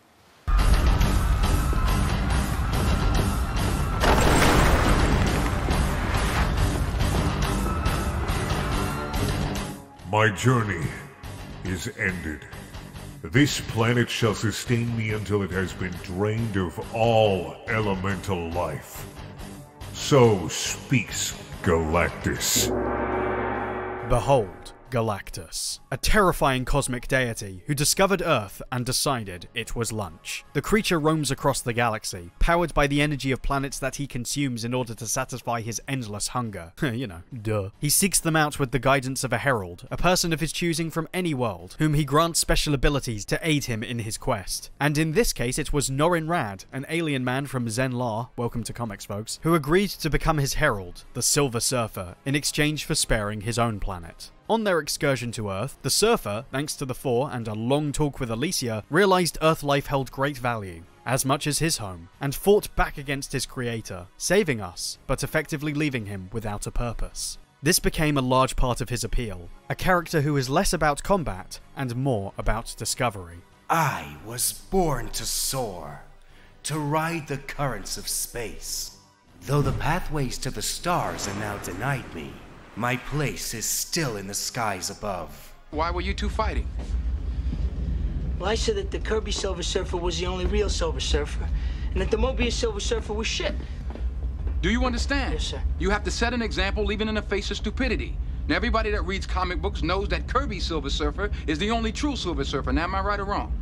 K: My journey is ended. This planet shall sustain me until it has been drained of all elemental life. So speaks Galactus.
B: Behold, Galactus, a terrifying cosmic deity who discovered Earth and decided it was lunch. The creature roams across the galaxy, powered by the energy of planets that he consumes in order to satisfy his endless hunger. You know, duh. He seeks them out with the guidance of a herald, a person of his choosing from any world, whom he grants special abilities to aid him in his quest. And in this case it was Norin Rad, an alien man from Zen-La, welcome to comics folks, who agreed to become his herald, the Silver Surfer, in exchange for sparing his own planet. On their excursion to Earth, the Surfer, thanks to the Four and a long talk with Alicia, realized Earth life held great value, as much as his home, and fought back against his creator, saving us, but effectively leaving him without a purpose. This became a large part of his appeal, a character who is less about combat and more about discovery.
S: I was born to soar, to ride the currents of space. Though the pathways to the stars are now denied me, my place is still in the skies above.
N: Why were you two fighting?
X: Well, I said that the Kirby Silver Surfer was the only real Silver Surfer, and that the Mobius Silver Surfer was shit.
N: Do you understand?
X: Yes, sir.
N: You have to set an example, leaving in the face of stupidity. Now, everybody that reads comic books knows that Kirby Silver Surfer is the only true Silver Surfer. Now, am I right or wrong?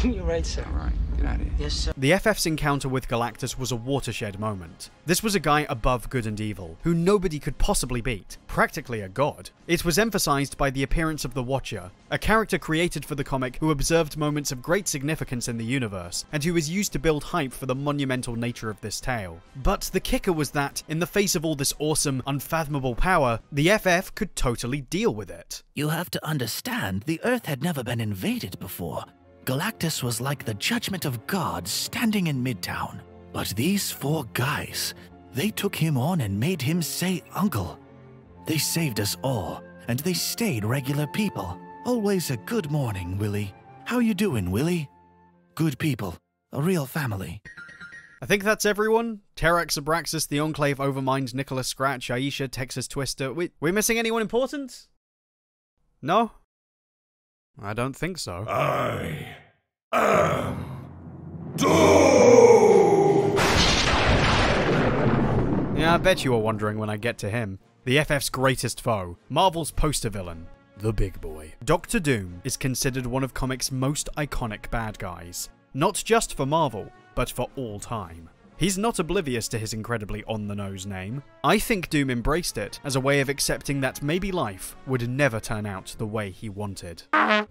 X: You're right, sir.
N: All right. Got it.
X: Yes, sir.
B: The FF's encounter with Galactus was a watershed moment. This was a guy above good and evil, who nobody could possibly beat, practically a god. It was emphasized by the appearance of the Watcher, a character created for the comic who observed moments of great significance in the universe, and who was used to build hype for the monumental nature of this tale. But the kicker was that, in the face of all this awesome, unfathomable power, the FF could totally deal with it.
L: You have to understand, the Earth had never been invaded before. Galactus was like the judgment of God standing in Midtown. But these 4 guys, they took him on and made him say uncle. They saved us all, and they stayed regular people. Always a good morning, Willie. How you doing, Willie? Good people. A real family.
B: I think that's everyone. Terax, Abraxas, the Enclave, Overmind, Nicholas Scratch, Aisha, Texas Twister. We missing anyone important? No? I don't think so.
K: I am Dooves!
B: Yeah, I bet you were wondering when I get to him. The FF's greatest foe, Marvel's poster villain, the big boy. Dr. Doom is considered one of comics' most iconic bad guys. Not just for Marvel, but for all time. He's not oblivious to his incredibly on-the-nose name. I think Doom embraced it as a way of accepting that maybe life would never turn out the way he wanted.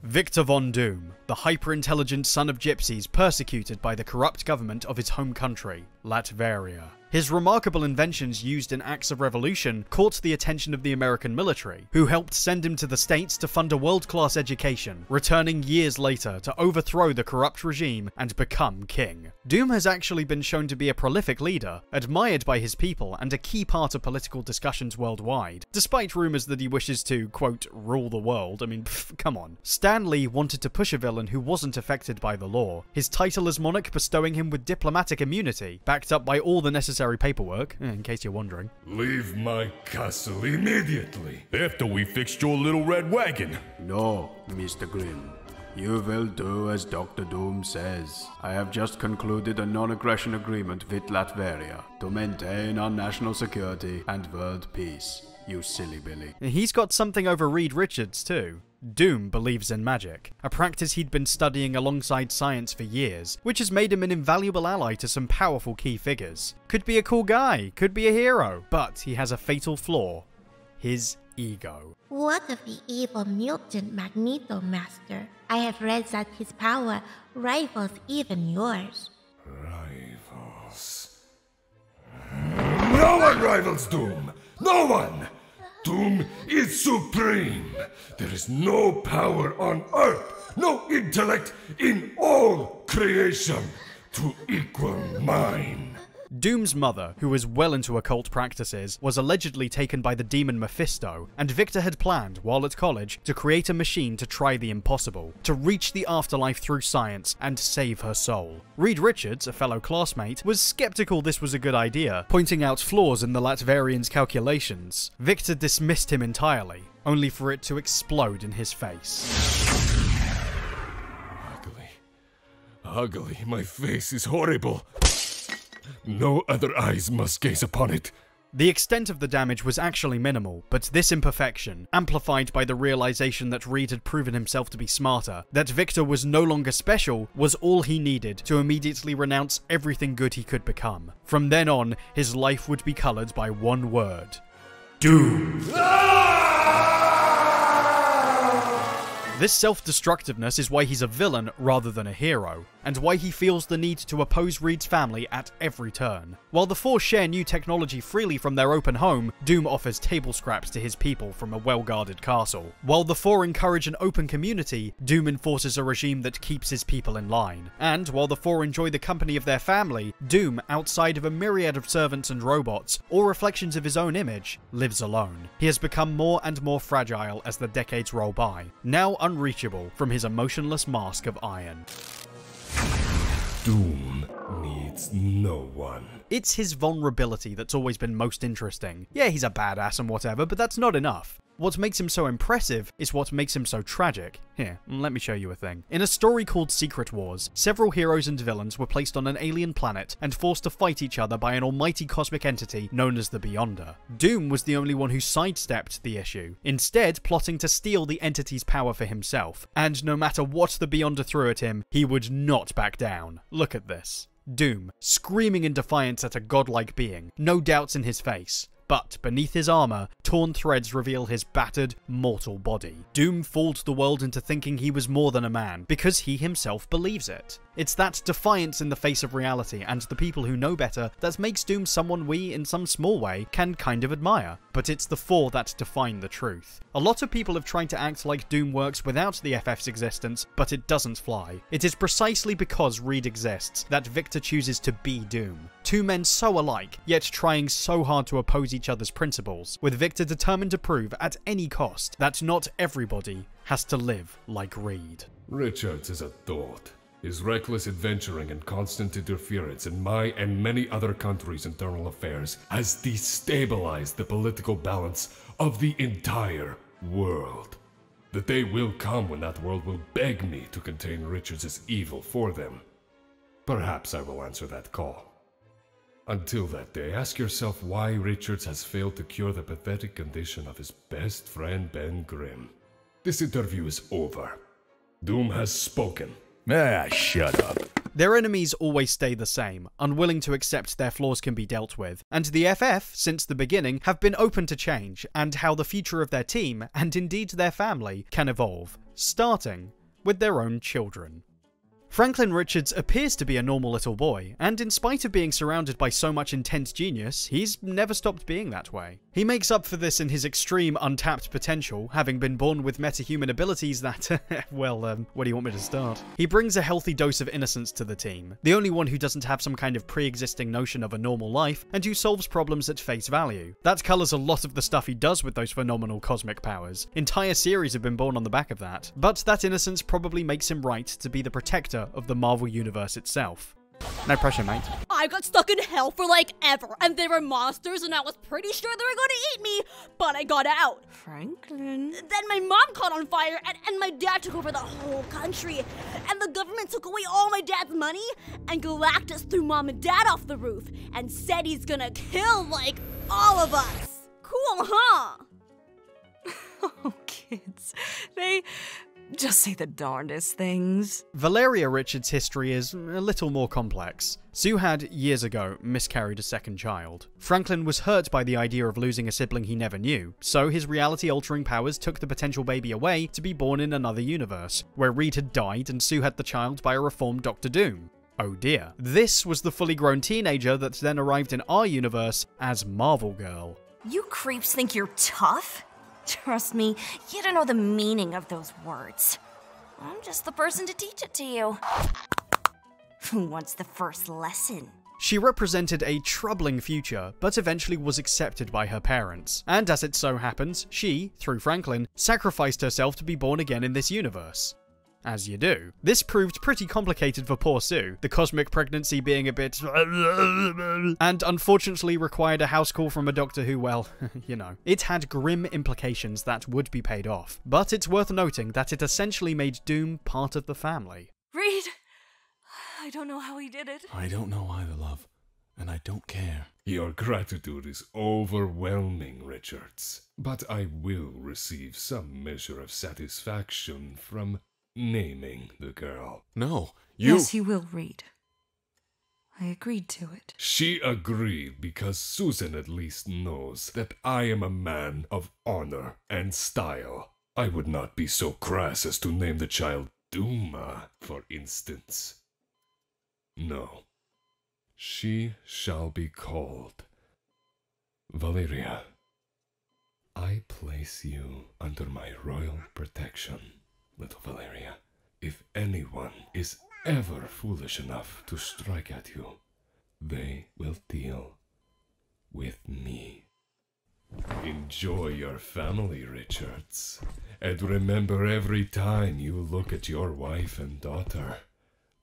B: Victor Von Doom, the hyper-intelligent son of gypsies persecuted by the corrupt government of his home country, Latveria. His remarkable inventions used in acts of revolution caught the attention of the American military, who helped send him to the States to fund a world-class education, returning years later to overthrow the corrupt regime and become king. Doom has actually been shown to be a prolific leader, admired by his people and a key part of political discussions worldwide, despite rumours that he wishes to, quote, rule the world. I mean, come on. Stan Lee wanted to push a villain who wasn't affected by the law, his title as monarch bestowing him with diplomatic immunity, backed up by all the necessary paperwork, in case you're wondering.
K: Leave my castle immediately, after we fixed your little red wagon.
M: No, Mr. Grimm. You will do as Dr. Doom says. I have just concluded a non-aggression agreement with Latveria to maintain our national security and world peace. You silly Billy.
B: He's got something over Reed Richards too. Doom believes in magic, a practice he'd been studying alongside science for years, which has made him an invaluable ally to some powerful key figures. Could be a cool guy, could be a hero, but he has a fatal flaw. His ego.
O: What of the evil mutant Magneto, Master? I have read that his power rivals even yours.
K: Rivals? No one rivals Doom! No one! Doom is supreme. There is no power on Earth, no intellect in all creation to equal mine.
B: Doom's mother, who was well into occult practices, was allegedly taken by the demon Mephisto, and Victor had planned, while at college, to create a machine to try the impossible, to reach the afterlife through science and save her soul. Reed Richards, a fellow classmate, was skeptical this was a good idea, pointing out flaws in the Latverian's calculations. Victor dismissed him entirely, only for it to explode in his face.
K: Ugly, my face is horrible. No other eyes must gaze upon it.
B: The extent of the damage was actually minimal, but this imperfection, amplified by the realization that Reed had proven himself to be smarter, that Victor was no longer special, was all he needed to immediately renounce everything good he could become. From then on, his life would be colored by one word: Doom. This self-destructiveness is why he's a villain rather than a hero, and why he feels the need to oppose Reed's family at every turn. While the four share new technology freely from their open home, Doom offers table scraps to his people from a well-guarded castle. While the four encourage an open community, Doom enforces a regime that keeps his people in line. And while the four enjoy the company of their family, Doom, outside of a myriad of servants and robots, or reflections of his own image, lives alone. He has become more and more fragile as the decades roll by, now unreachable from his emotionless mask of iron.
K: Doom needs no one.
B: It's his vulnerability that's always been most interesting. Yeah, he's a badass and whatever, but that's not enough. What makes him so impressive is what makes him so tragic. Here, let me show you a thing. In a story called Secret Wars, several heroes and villains were placed on an alien planet and forced to fight each other by an almighty cosmic entity known as the Beyonder. Doom was the only one who sidestepped the issue, instead plotting to steal the entity's power for himself, and no matter what the Beyonder threw at him, he would not back down. Look at this. Doom, screaming in defiance at a godlike being, no doubts in his face. But beneath his armor, torn threads reveal his battered, mortal body. Doom fooled the world into thinking he was more than a man, because he himself believes it. It's that defiance in the face of reality and the people who know better that makes Doom someone we, in some small way, can kind of admire. But it's the four that define the truth. A lot of people have tried to act like Doom works without the FF's existence, but it doesn't fly. It is precisely because Reed exists that Victor chooses to be Doom. Two men so alike, yet trying so hard to oppose each other's principles, with Victor determined to prove at any cost that not everybody has to live like Reed.
T: Richards is a thought. His reckless adventuring and constant interference in my and many other countries' internal affairs has destabilized the political balance of the entire world. The day will come when that world will beg me to contain Richards' evil for them. Perhaps I will answer that call. Until that day, ask yourself why Richards has failed to cure the pathetic condition of his best friend Ben Grimm. This interview is over. Doom has spoken.
C: Ah, shut up.
B: Their enemies always stay the same, unwilling to accept their flaws can be dealt with, and the FF, since the beginning, have been open to change, and how the future of their team, and indeed their family, can evolve, starting with their own children. Franklin Richards appears to be a normal little boy, and in spite of being surrounded by so much intense genius, he's never stopped being that way. He makes up for this in his extreme untapped potential, having been born with metahuman abilities that, well, where do you want me to start? He brings a healthy dose of innocence to the team, the only one who doesn't have some kind of pre-existing notion of a normal life, and who solves problems at face value. That colours a lot of the stuff he does with those phenomenal cosmic powers. Entire series have been born on the back of that, but that innocence probably makes him right to be the protector of the Marvel Universe itself. No pressure, mate.
U: I got stuck in hell for like ever, and there were monsters, and I was pretty sure they were going to eat me, but I got out.
E: Franklin.
U: Then my mom caught on fire, and my dad took over the whole country, and the government took away all my dad's money, and Galactus threw mom and dad off the roof, and said he's gonna kill, like, all of us. Cool, huh?
E: Oh, kids. They just say the darndest things.
B: Valeria Richards' history is a little more complex. Sue had, years ago, miscarried a second child. Franklin was hurt by the idea of losing a sibling he never knew, so his reality-altering powers took the potential baby away to be born in another universe, where Reed had died and Sue had the child by a reformed Dr. Doom. Oh dear. This was the fully grown teenager that then arrived in our universe as Marvel Girl.
O: You creeps think you're tough? Trust me, you don't know the meaning of those words. I'm just the person to teach it to you. Who wants the first lesson?
B: She represented a troubling future, but eventually was accepted by her parents. And as it so happens, she, through Franklin, sacrificed herself to be born again in this universe. As you do. This proved pretty complicated for poor Sue, the cosmic pregnancy being a bit and unfortunately required a house call from a doctor who, well, you know. It had grim implications that would be paid off, but it's worth noting that it essentially made Doom part of the family.
E: Reed! I don't know how he did it.
G: I don't know either, love, and I don't care.
T: Your gratitude is overwhelming, Richards, but I will receive some measure of satisfaction from naming the girl.
G: No, you...
E: Yes, you will, Reed. I agreed to it.
T: She agreed because Susan at least knows that I am a man of honor and style. I would not be so crass as to name the child Duma, for instance. No. She shall be called Valeria. I place you under my royal protection, little Valeria. If anyone is ever foolish enough to strike at you, they will deal with me. Enjoy your family, Richards, and remember every time you look at your wife and daughter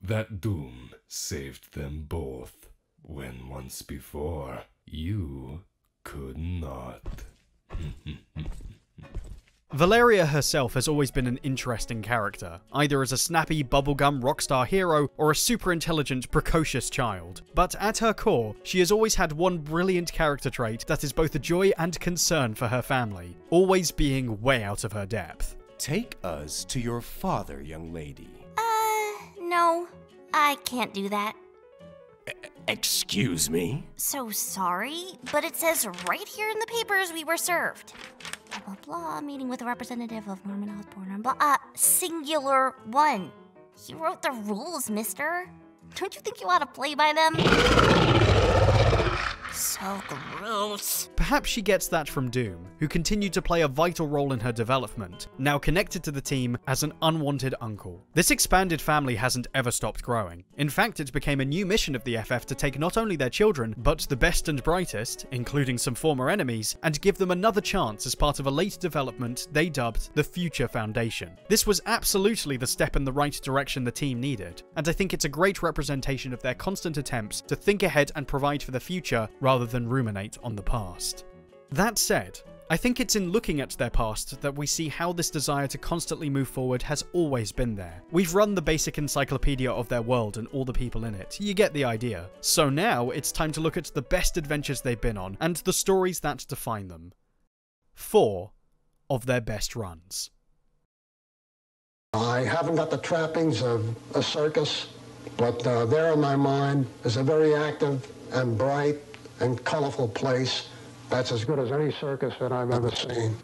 T: that Doom saved them both when once before you could not.
B: Valeria herself has always been an interesting character, either as a snappy bubblegum rockstar hero or a super intelligent, precocious child. But at her core, she has always had one brilliant character trait that is both a joy and concern for her family, always being way out of her depth.
D: Take us to your father, young lady.
O: No, I can't do that.
D: Excuse me?
O: So sorry, but it says right here in the papers we were served. Blah, blah, blah, meeting with a representative of Norman Osborn, blah, singular one. You wrote the rules, mister. Don't you think you ought to play by them? So gross.
B: Perhaps she gets that from Doom, who continued to play a vital role in her development, now connected to the team as an unwanted uncle. This expanded family hasn't ever stopped growing. In fact, it became a new mission of the FF to take not only their children, but the best and brightest, including some former enemies, and give them another chance as part of a late development they dubbed the Future Foundation. This was absolutely the step in the right direction the team needed, and I think it's a great representation of their constant attempts to think ahead and provide for the future rather than ruminate on the past. That said, I think it's in looking at their past that we see how this desire to constantly move forward has always been there. We've run the basic encyclopedia of their world and all the people in it, you get the idea. So now it's time to look at the best adventures they've been on and the stories that define them. 4 of their best runs.
H: I haven't got the trappings of a circus, but there in my mind is a very active and bright and colorful place that's as good as any circus that I've ever seen.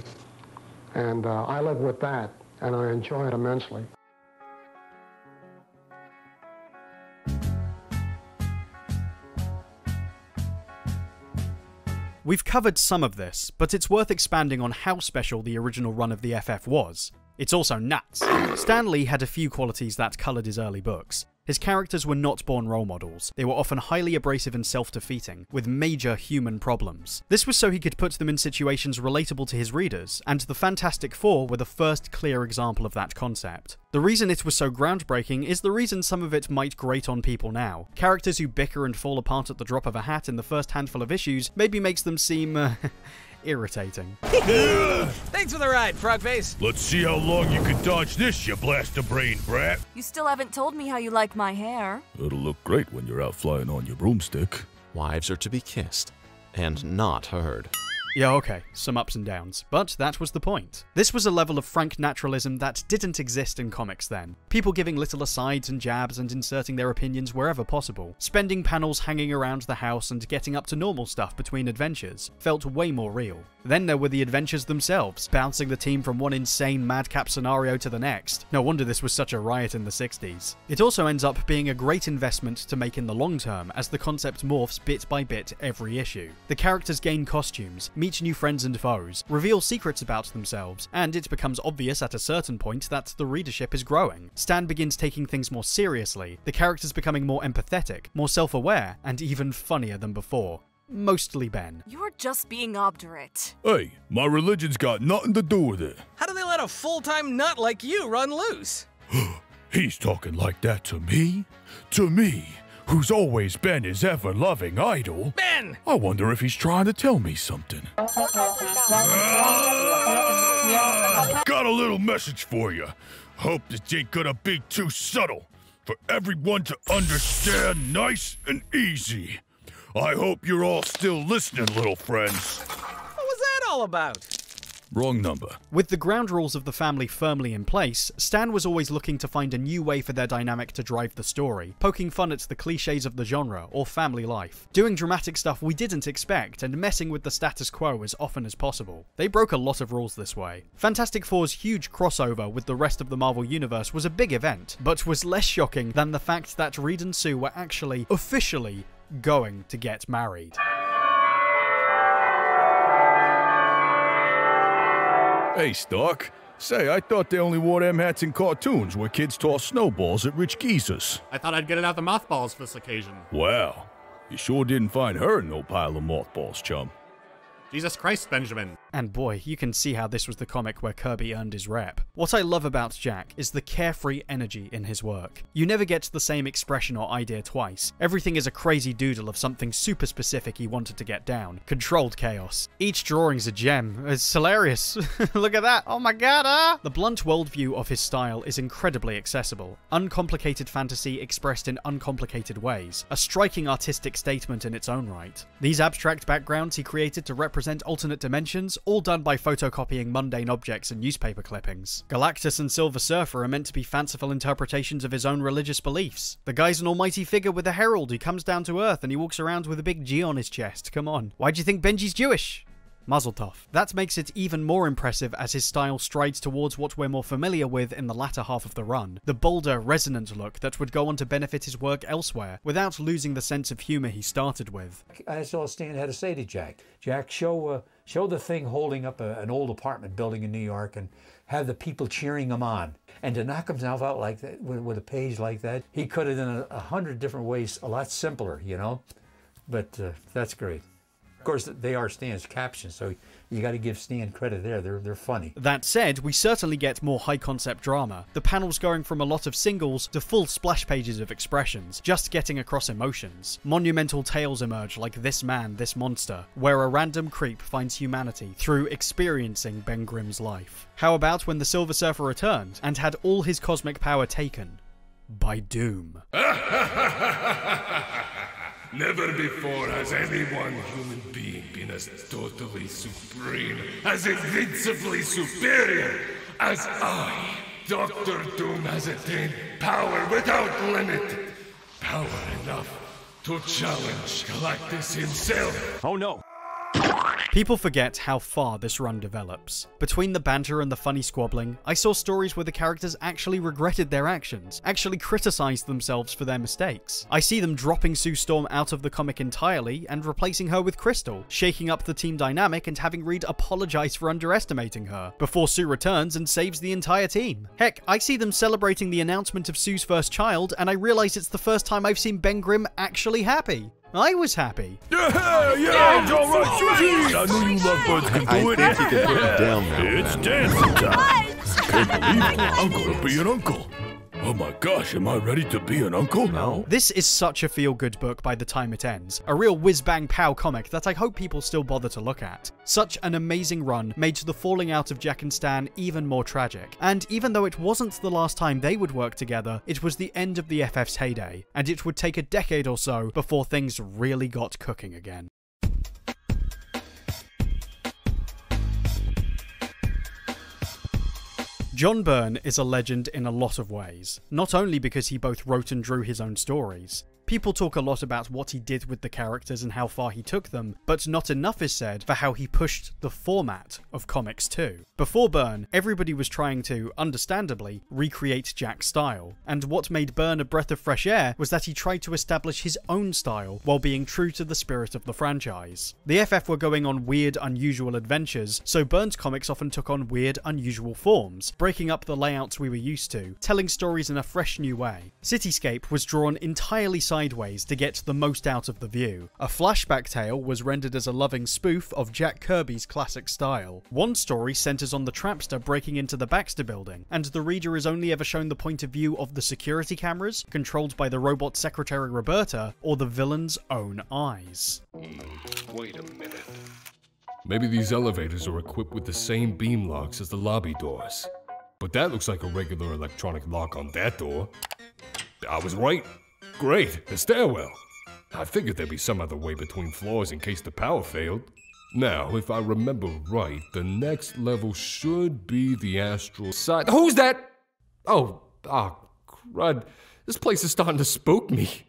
H: And I live with that, and I enjoy it immensely.
B: We've covered some of this, but it's worth expanding on how special the original run of the FF was. It's also nuts. Stan Lee had a few qualities that coloured his early books. His characters were not born role models. They were often highly abrasive and self-defeating, with major human problems. This was so he could put them in situations relatable to his readers, and the Fantastic Four were the first clear example of that concept. The reason it was so groundbreaking is the reason some of it might grate on people now. Characters who bicker and fall apart at the drop of a hat in the first handful of issues maybe makes them seem, irritating.
J: Thanks for the ride, Frogface.
C: Let's see how long you can dodge this, you blast-a-brain brat.
E: You still haven't told me how you like my hair.
C: It'll look great when you're out flying on your broomstick.
A: Wives are to be kissed and not heard.
B: Yeah, okay, some ups and downs, but that was the point. This was a level of frank naturalism that didn't exist in comics then. People giving little asides and jabs and inserting their opinions wherever possible. Spending panels hanging around the house and getting up to normal stuff between adventures felt way more real. Then there were the adventures themselves, bouncing the team from one insane madcap scenario to the next. No wonder this was such a riot in the 60s. It also ends up being a great investment to make in the long term, as the concept morphs bit by bit every issue. The characters gain costumes, meet new friends and foes, reveal secrets about themselves, and it becomes obvious at a certain point that the readership is growing. Stan begins taking things more seriously, the characters becoming more empathetic, more self-aware, and even funnier than before. Mostly Ben.
E: You're just being obdurate.
C: Hey, my religion's got nothing to do with it.
J: How do they let a full-time nut like you run loose?
C: He's talking like that to me? To me, who's always been his ever-loving idol?
J: Ben!
C: I wonder if he's trying to tell me something. Got a little message for you. Hope this ain't gonna be too subtle. For everyone to understand nice and easy. I hope you're all still listening, little friends.
J: What was that all about?
C: Wrong number.
B: With the ground rules of the family firmly in place, Stan was always looking to find a new way for their dynamic to drive the story, poking fun at the cliches of the genre or family life, doing dramatic stuff we didn't expect, and messing with the status quo as often as possible. They broke a lot of rules this way. Fantastic Four's huge crossover with the rest of the Marvel Universe was a big event, but was less shocking than the fact that Reed and Sue were actually, officially, going to get married.
C: Hey, Stark. Say, I thought they only wore them hats in cartoons where kids toss snowballs at rich geezers.
P: I thought I'd get it out the mothballs for this occasion.
C: Wow. You sure didn't find her no pile of mothballs, chum.
F: Jesus Christ, Benjamin.
B: And boy, you can see how this was the comic where Kirby earned his rep. What I love about Jack is the carefree energy in his work. You never get the same expression or idea twice. Everything is a crazy doodle of something super specific he wanted to get down. Controlled chaos. Each drawing's a gem. It's hilarious. Look at that. Oh my god, The blunt worldview of his style is incredibly accessible. Uncomplicated fantasy expressed in uncomplicated ways. A striking artistic statement in its own right. These abstract backgrounds he created to represent alternate dimensions, all done by photocopying mundane objects and newspaper clippings. Galactus and Silver Surfer are meant to be fanciful interpretations of his own religious beliefs. The guy's an almighty figure with a herald who comes down to Earth and he walks around with a big G on his chest. Come on. Why do you think Benji's Jewish? Mazel tov. That makes it even more impressive as his style strides towards what we're more familiar with in the latter half of the run, the bolder, resonant look that would go on to benefit his work elsewhere, without losing the sense of humour he started with.
I: That's all Stan had to say to Jack. Jack, show the thing holding up an old apartment building in New York and have the people cheering him on. And to knock himself out like that, with a page like that, he could have done 100 different ways, a lot simpler, you know? But that's great. Of course, they are Stan's captions, so you got to give Stan credit there. They're funny.
B: That said, we certainly get more high-concept drama. The panels going from a lot of singles to full splash pages of expressions, just getting across emotions. Monumental tales emerge like This Man, This Monster, where a random creep finds humanity through experiencing Ben Grimm's life. How about when the Silver Surfer returned and had all his cosmic power taken by Doom?
T: Never before has any one human being been as totally supreme, as invincibly superior as I. Dr. Doom has attained power without limit. Power enough to challenge Galactus himself.
F: Oh no.
B: People forget how far this run develops. Between the banter and the funny squabbling, I saw stories where the characters actually regretted their actions, actually criticized themselves for their mistakes. I see them dropping Sue Storm out of the comic entirely and replacing her with Crystal, shaking up the team dynamic and having Reed apologize for underestimating her, before Sue returns and saves the entire team. Heck, I see them celebrating the announcement of Sue's first child, and I realize it's the first time I've seen Ben Grimm actually happy. I was happy.
C: Yeah, it's all right, Susie! I know you lovebirds can do it.
A: I think you can put it down now.
C: It's dancing time. Can't believe it. I'm gonna be an uncle. Oh my gosh, am I ready to be an uncle now?
B: This is such a feel-good book by the time it ends. A real whiz-bang-pow comic that I hope people still bother to look at. Such an amazing run made the falling out of Jack and Stan even more tragic. And even though it wasn't the last time they would work together, it was the end of the FF's heyday. And it would take a decade or so before things really got cooking again. John Byrne is a legend in a lot of ways, not only because he both wrote and drew his own stories. People talk a lot about what he did with the characters and how far he took them, but not enough is said for how he pushed the format of comics too. Before Byrne, everybody was trying to, understandably, recreate Jack's style, and what made Byrne a breath of fresh air was that he tried to establish his own style while being true to the spirit of the franchise. The FF were going on weird, unusual adventures, so Byrne's comics often took on weird, unusual forms, breaking up the layouts we were used to, telling stories in a fresh new way. Cityscape was drawn entirely sideways to get the most out of the view. A flashback tale was rendered as a loving spoof of Jack Kirby's classic style. One story centers on the Trapster breaking into the Baxter building, and the reader is only ever shown the point of view of the security cameras, controlled by the robot secretary Roberta, or the villain's own eyes.
T: Wait a minute. Maybe these elevators are equipped with the same beam locks as the lobby doors. But that looks like a regular electronic lock on that door. I was right. Great, the stairwell. I figured there'd be some other way between floors in case the power failed. Now, if I remember right, the next level should be the astral side. Who's that? Oh, crud. This place is starting to spook me.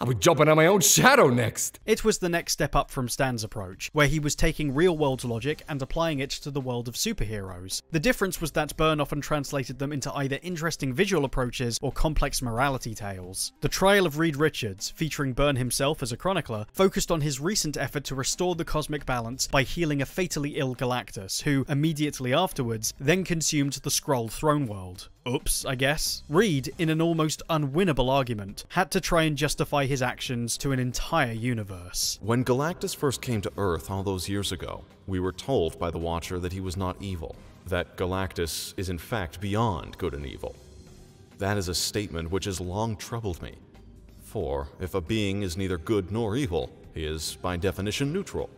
T: I'll be jumping on my own shadow next.
B: It was the next step up from Stan's approach, where he was taking real-world logic and applying it to the world of superheroes. The difference was that Byrne often translated them into either interesting visual approaches or complex morality tales. The Trial of Reed Richards, featuring Byrne himself as a chronicler, focused on his recent effort to restore the cosmic balance by healing a fatally ill Galactus, who, immediately afterwards, then consumed the Skrull throne world. oops, I guess, Reed, in an almost unwinnable argument, had to try and justify his actions to an entire universe.
A: When Galactus first came to Earth all those years ago, we were told by the Watcher that he was not evil, that Galactus is in fact beyond good and evil. That is a statement which has long troubled me. For if a being is neither good nor evil, he is by definition neutral.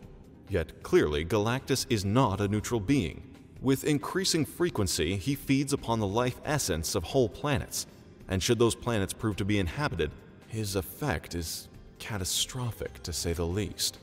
A: Yet clearly Galactus is not a neutral being. With increasing frequency, he feeds upon the life essence of whole planets, and should those planets prove to be inhabited, his effect is catastrophic to say the least.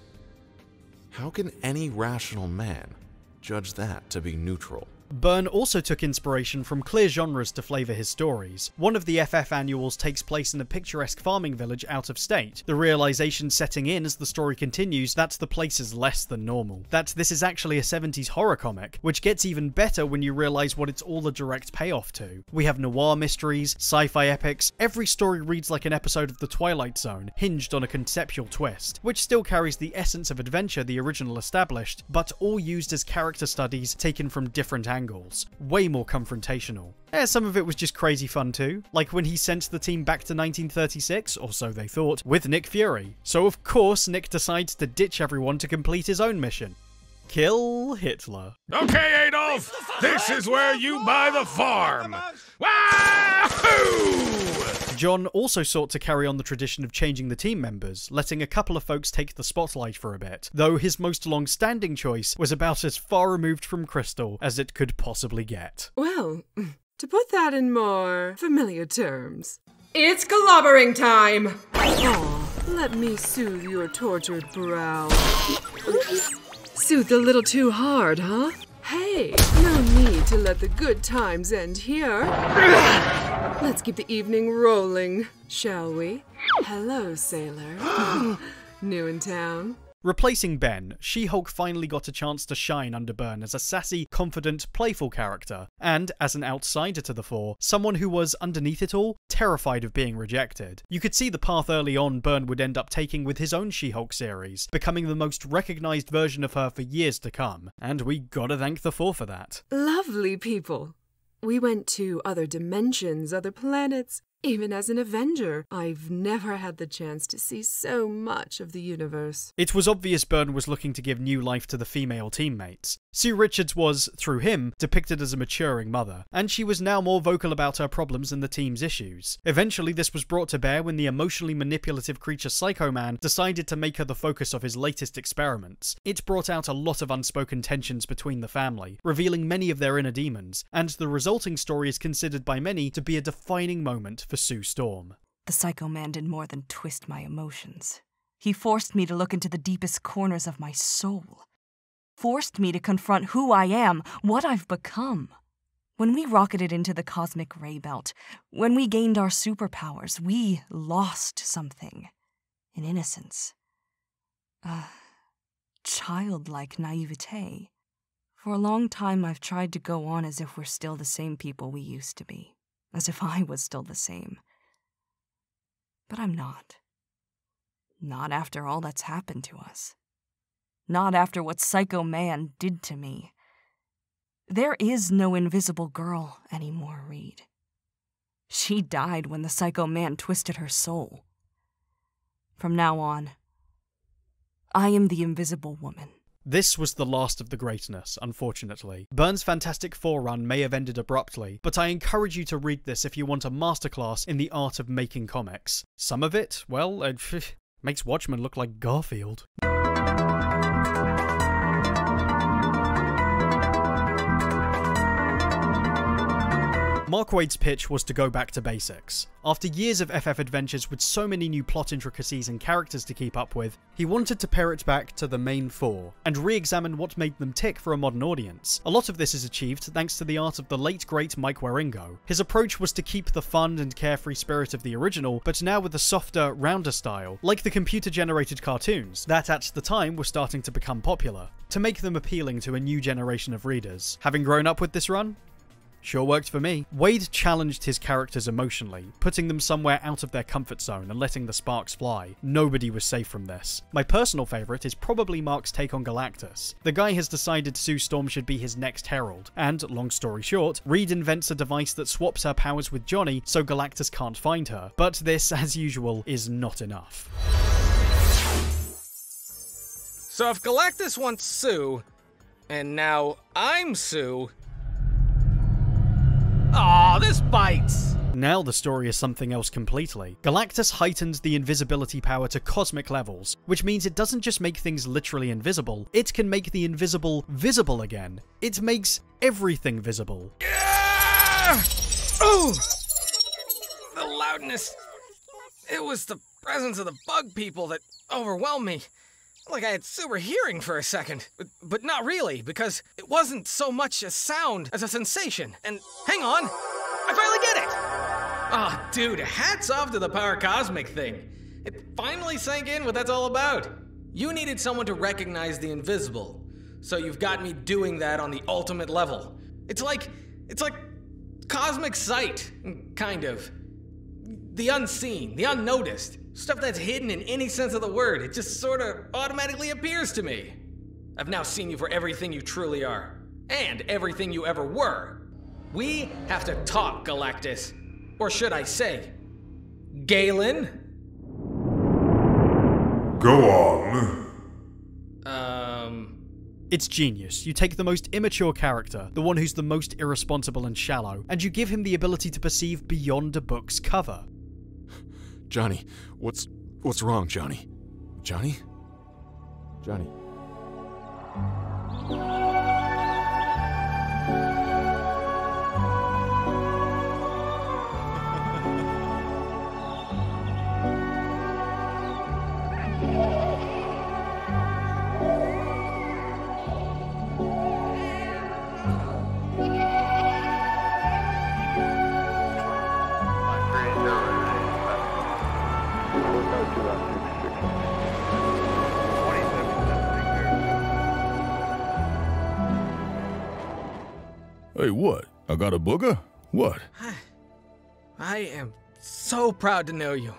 A: How can any rational man judge that to be neutral?
B: Byrne also took inspiration from clear genres to flavour his stories. One of the FF annuals takes place in a picturesque farming village out of state, the realisation setting in as the story continues that the place is less than normal. That this is actually a 70s horror comic, which gets even better when you realise what it's all a direct payoff to. We have noir mysteries, sci-fi epics, every story reads like an episode of The Twilight Zone, hinged on a conceptual twist, which still carries the essence of adventure the original established, but all used as character studies taken from different angles. Way more confrontational. Some of it was just crazy fun too, like when he sent the team back to 1936, or so they thought, with Nick Fury. So of course Nick decides to ditch everyone to complete his own mission. Kill Hitler.
K: Okay, Adolf! This is where you buy the farm! Wahoo!
B: John also sought to carry on the tradition of changing the team members, letting a couple of folks take the spotlight for a bit, though his most long-standing choice was about as far removed from Crystal as it could possibly get.
F: Well, to put that in more familiar terms, it's clobbering time! Aw, let me soothe your tortured brow. Oops. Soothed a little too hard, huh? Hey, no need to let the good times end here. Let's keep the evening rolling, shall we? Hello, sailor. New in town?
B: Replacing Ben, She-Hulk finally got a chance to shine under Byrne as a sassy, confident, playful character, and, as an outsider to the fore, someone who was, underneath it all, terrified of being rejected. You could see the path early on Byrne would end up taking with his own She-Hulk series, becoming the most recognised version of her for years to come, and we gotta thank the Four for that.
F: Lovely people. We went to other dimensions, other planets. Even as an Avenger, I've never had the chance to see so much of the universe.
B: It was obvious Byrne was looking to give new life to the female teammates. Sue Richards was, through him, depicted as a maturing mother, and she was now more vocal about her problems and the team's issues. Eventually this was brought to bear when the emotionally manipulative creature Psycho Man decided to make her the focus of his latest experiments. It brought out a lot of unspoken tensions between the family, revealing many of their inner demons, and the resulting story is considered by many to be a defining moment for Sue Storm.
E: The Psycho Man did more than twist my emotions. He forced me to look into the deepest corners of my soul. Forced me to confront who I am, what I've become. When we rocketed into the cosmic ray belt, when we gained our superpowers, we lost something. An innocence. A childlike naivete. For a long time I've tried to go on as if we're still the same people we used to be. As if I was still the same. But I'm not. Not after all that's happened to us. Not after what Psycho Man did to me. There is no invisible girl anymore, Reed. She died when the Psycho Man twisted her soul. From now on, I am the Invisible Woman.
B: This was the last of the greatness, unfortunately. Byrne's Fantastic Four run may have ended abruptly, but I encourage you to read this if you want a masterclass in the art of making comics. Some of it, well, makes Watchmen look like Garfield. Mark Waid's pitch was to go back to basics. After years of FF adventures with so many new plot intricacies and characters to keep up with, he wanted to pare it back to the main four, and re-examine what made them tick for a modern audience. A lot of this is achieved thanks to the art of the late great Mike Wieringo. His approach was to keep the fun and carefree spirit of the original, but now with a softer, rounder style, like the computer-generated cartoons, that at the time were starting to become popular, to make them appealing to a new generation of readers. Having grown up with this run, Sure worked for me. Waid challenged his characters emotionally, putting them somewhere out of their comfort zone and letting the sparks fly. Nobody was safe from this. My personal favourite is probably Mark's take on Galactus. The guy has decided Sue Storm should be his next herald, and, long story short, Reed invents a device that swaps her powers with Johnny so Galactus can't find her. But this, as usual, is not enough.
J: So if Galactus wants Sue, and now I'm Sue... Aw, this bites!
B: Now the story is something else completely. Galactus heightens the invisibility power to cosmic levels, which means it doesn't just make things literally invisible, it can make the invisible visible again. It makes everything visible.
J: Yeah! Oh! The loudness. It was the presence of the bug people that overwhelmed me. Like I had super hearing for a second. But not really, because it wasn't so much a sound as a sensation. And hang on, I finally get it! Oh, dude, hats off to the Power Cosmic thing. It finally sank in what that's all about. You needed someone to recognize the invisible. So you've got me doing that on the ultimate level. It's like cosmic sight, kind of. The unseen, the unnoticed. Stuff that's hidden in any sense of the word. It just sort of automatically appears to me. I've now seen you for everything you truly are. And everything you ever were. We have to talk, Galactus. Or should I say, Galen?
K: Go on.
B: It's genius. You take the most immature character, the one who's the most irresponsible and shallow, and you give him the ability to perceive beyond a book's cover.
G: Johnny, what's wrong, Johnny? Johnny? Johnny.
C: Hey, what? I got a booger? What?
J: I am so proud to know you.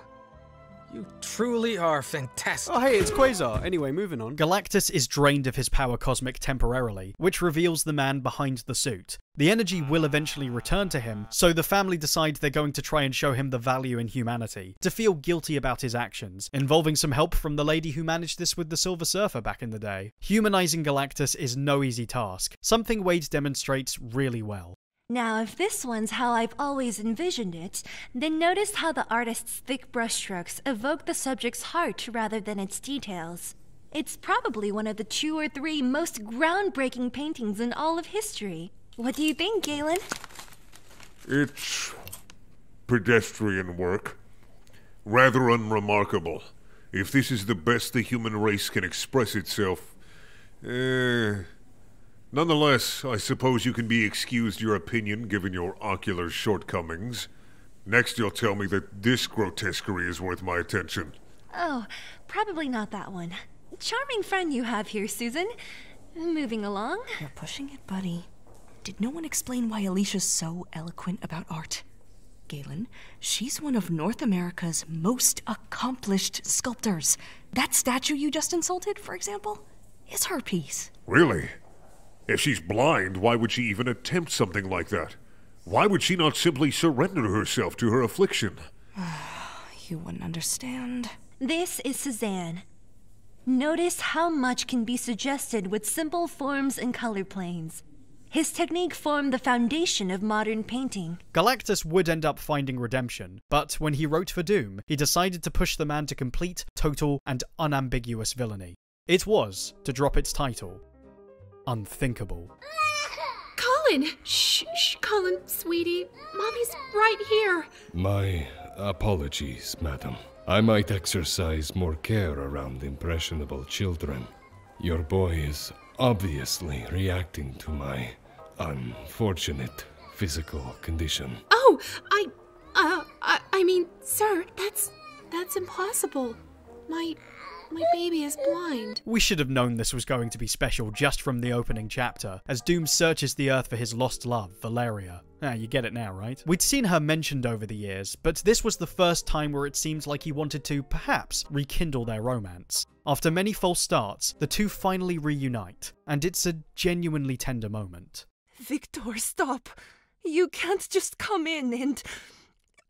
J: You truly are fantastic.
B: Oh hey, it's Quasar. Anyway, moving on. Galactus is drained of his power cosmic temporarily, which reveals the man behind the suit. The energy will eventually return to him, so the family decide they're going to try and show him the value in humanity, to feel guilty about his actions, involving some help from the lady who managed this with the Silver Surfer back in the day. Humanizing Galactus is no easy task, something Waid demonstrates really well.
P: Now, if this one's how I've always envisioned it, then notice how the artist's thick brushstrokes evoke the subject's heart rather than its details. It's probably one of the 2 or 3 most groundbreaking paintings in all of history. What do you think, Galen?
K: It's pedestrian work. Rather unremarkable. If this is the best the human race can express itself, nonetheless, I suppose you can be excused your opinion given your ocular shortcomings. Next you'll tell me that this grotesquerie is worth my attention.
P: Oh, probably not that one. Charming friend you have here, Susan. Moving along.
E: You're pushing it, buddy. Did no one explain why Alicia's so eloquent about art? Galen, she's one of North America's most accomplished sculptors. That statue you just insulted, for example, is her piece.
K: Really? If she's blind, why would she even attempt something like that? Why would she not simply surrender herself to her affliction?
E: You wouldn't understand.
P: This is Cezanne. Notice how much can be suggested with simple forms and color planes. His technique formed the foundation of modern painting.
B: Galactus would end up finding redemption, but when he wrote for Doom, he decided to push the man to complete, total, and unambiguous villainy. It was, to drop its title, unthinkable.
F: Colin! Shh, Colin, sweetie. Mommy's right here.
T: My apologies, madam. I might exercise more care around impressionable children. Your boy is obviously reacting to my unfortunate physical condition.
F: Oh, I mean, sir, that's impossible. My My baby is blind.
B: We should have known this was going to be special just from the opening chapter, as Doom searches the Earth for his lost love, Valeria. You get it now, right? We'd seen her mentioned over the years, but this was the first time where it seemed like he wanted to, perhaps, rekindle their romance. After many false starts, the two finally reunite, and it's a genuinely tender moment.
Q: Victor, stop. You can't just come in and...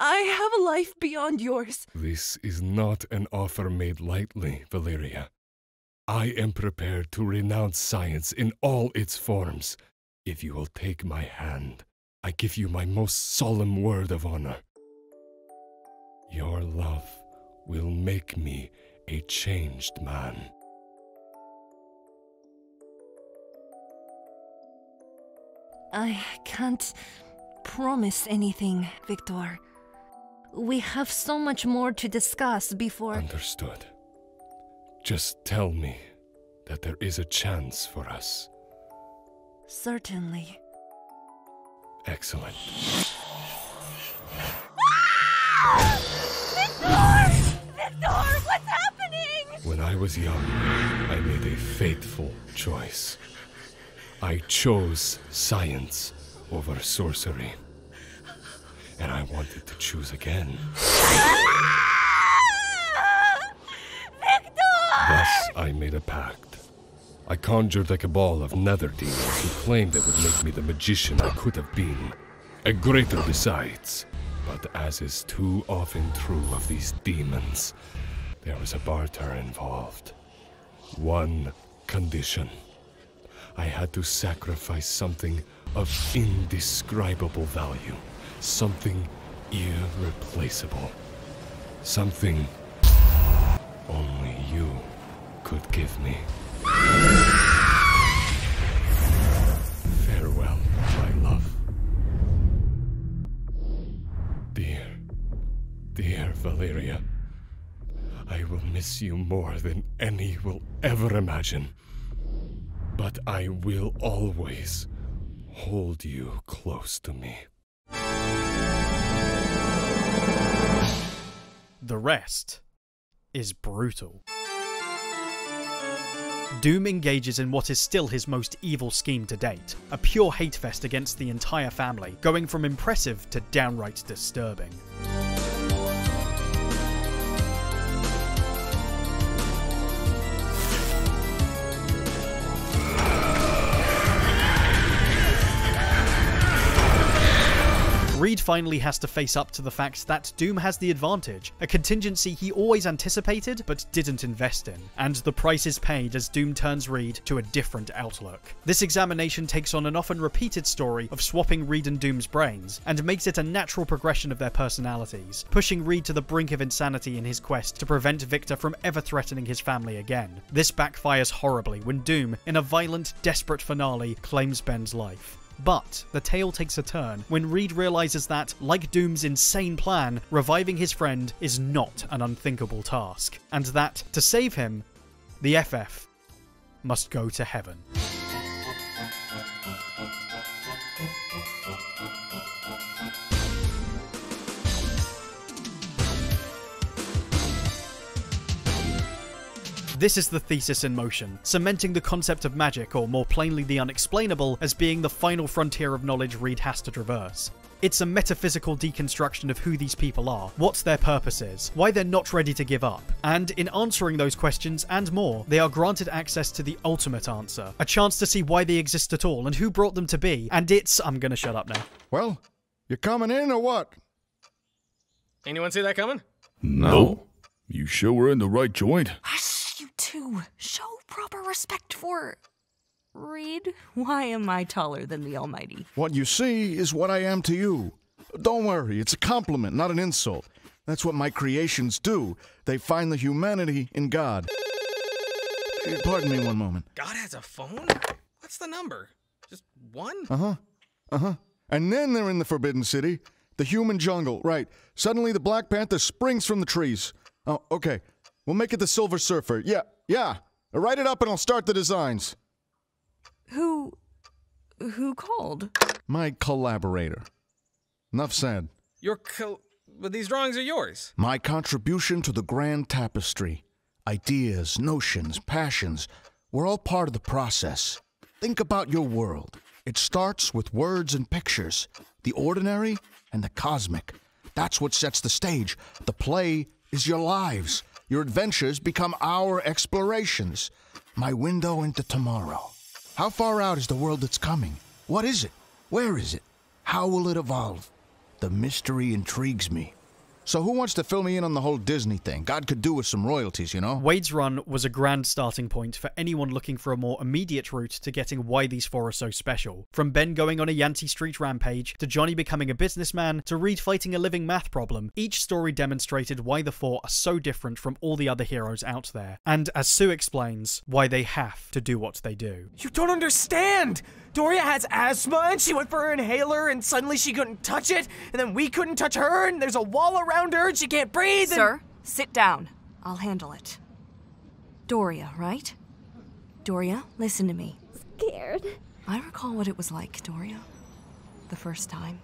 Q: I have a life beyond yours.
T: This is not an offer made lightly, Valeria. I am prepared to renounce science in all its forms. If you will take my hand, I give you my most solemn word of honor. Your love will make me a changed man.
Q: I can't promise anything, Victor. We have so much more to discuss before...
T: Understood. Just tell me that there is a chance for us.
Q: Certainly.
T: Excellent.
Q: Victor! Victor, what's happening?
T: When I was young, I made a fateful choice. I chose science over sorcery. And I wanted to choose again.
Q: Victor!
T: Thus, I made a pact. I conjured a cabal of nether demons who claimed it would make me the magician I could have been. A greater besides. But as is too often true of these demons, there was a barter involved. One condition. I had to sacrifice something of indescribable value. Something irreplaceable. Something only you could give me. Farewell, my love. Dear Valeria, I will miss you more than any will ever imagine. But I will always hold you close to me.
B: The rest is brutal. Doom engages in what is still his most evil scheme to date, a pure hate fest against the entire family, going from impressive to downright disturbing. Reed finally has to face up to the fact that Doom has the advantage, a contingency he always anticipated but didn't invest in, and the price is paid as Doom turns Reed to a different outlook. This examination takes on an often repeated story of swapping Reed and Doom's brains, and makes it a natural progression of their personalities, pushing Reed to the brink of insanity in his quest to prevent Victor from ever threatening his family again. This backfires horribly when Doom, in a violent, desperate finale, claims Ben's life. But the tale takes a turn when Reed realizes that, like Doom's insane plan, reviving his friend is not an unthinkable task, and that, to save him, the FF must go to heaven. This is the thesis in motion, cementing the concept of magic, or more plainly the unexplainable, as being the final frontier of knowledge Reed has to traverse. It's a metaphysical deconstruction of who these people are, what their purpose is, why they're not ready to give up, and in answering those questions and more, they are granted access to the ultimate answer, a chance to see why they exist at all and who brought them to be, and it's... I'm gonna shut up now.
R: Well, you coming in or what?
J: Anyone see that coming?
C: No. You sure we're in the right joint?
E: You two, show proper respect for... Reed, why am I taller than the Almighty?
R: What you see is what I am to you. Don't worry, it's a compliment, not an insult. That's what my creations do. They find the humanity in God. Pardon me one moment.
J: God has a phone? What's the number? Just one?
R: Uh-huh. And then they're in the Forbidden City. The human jungle, right. Suddenly the Black Panther springs from the trees. Oh, okay. We'll make it the Silver Surfer. Yeah. I'll write it up and I'll start the designs.
E: Who called?
R: My collaborator. Enough said.
J: But these drawings are yours.
R: My contribution to the grand tapestry. Ideas, notions, passions, we're all part of the process. Think about your world. It starts with words and pictures, the ordinary and the cosmic. That's what sets the stage. The play is your lives. Your adventures become our explorations. My window into tomorrow. How far out is the world that's coming? What is it? Where is it? How will it evolve? The mystery intrigues me. So who wants to fill me in on the whole Disney thing? God could do with some royalties, you know?
B: Waid's run was a grand starting point for anyone looking for a more immediate route to getting why these four are so special. From Ben going on a Yanti Street rampage, to Johnny becoming a businessman, to Reed fighting a living math problem, each story demonstrated why the four are so different from all the other heroes out there. And as Sue explains, why they have to do what they do.
J: You don't understand! Doria has asthma and she went for her inhaler and suddenly she couldn't touch it, and then we couldn't touch her and there's a wall around her and she can't breathe and—
E: Sir, sit down. I'll handle it. Doria, right? Doria, listen to me.
O: Scared.
E: I recall what it was like, Doria. The first time.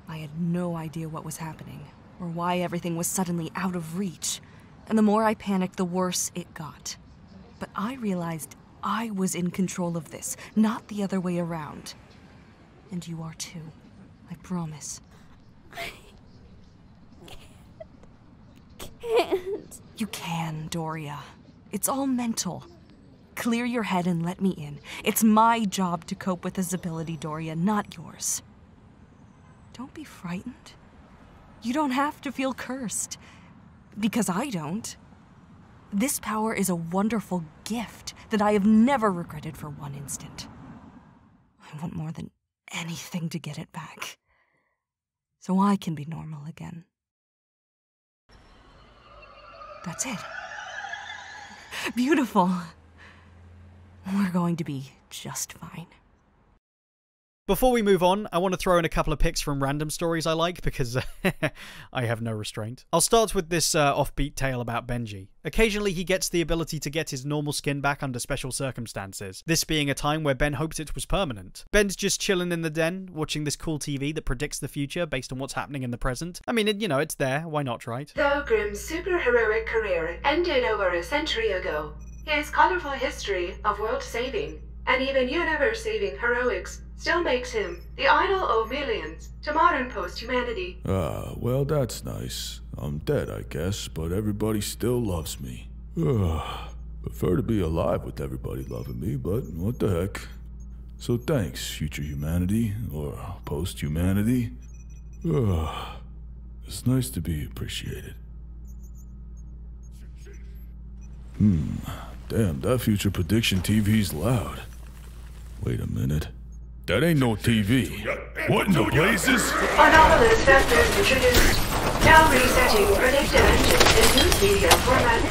E: I had no idea what was happening, or why everything was suddenly out of reach. And the more I panicked, the worse it got. But I realized I was in control of this, not the other way around. And you are too. I promise.
O: Can't.
E: You can, Doria. It's all mental. Clear your head and let me in. It's my job to cope with this ability, Doria, not yours. Don't be frightened. You don't have to feel cursed. Because I don't. This power is a wonderful gift that I have never regretted for one instant. I want more than anything to get it back. So I can be normal again. That's it. Beautiful. We're going to be just fine.
B: Before we move on, I want to throw in a couple of picks from random stories I like, because I have no restraint. I'll start with this offbeat tale about Benji. Occasionally he gets the ability to get his normal skin back under special circumstances, this being a time where Ben hoped it was permanent. Ben's just chilling in the den, watching this cool TV that predicts the future based on what's happening in the present. I mean, you know, it's there, why not, right?
F: Though Grimm's superheroic career ended over a century ago, his colorful history of world-saving, and even universe-saving heroics, still makes him the idol of millions to modern post-humanity.
C: Ah, well, that's nice. I'm dead, I guess, but everybody still loves me. Prefer to be alive with everybody loving me, but what the heck. So thanks, future humanity, or post-humanity. It's nice to be appreciated. Damn, that future prediction TV's loud. Wait a minute. That ain't no TV. What in the blazes?
F: Anomalous vectors introduced. Now resetting predictive engines in news media format.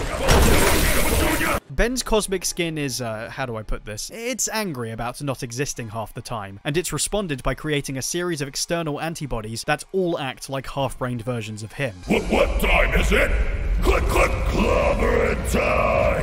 B: Ben's cosmic skin is, how do I put this? It's angry about not existing half the time, and it's responded by creating a series of external antibodies that all act like half-brained versions of him.
K: What time is it? Click, click, clobbering time!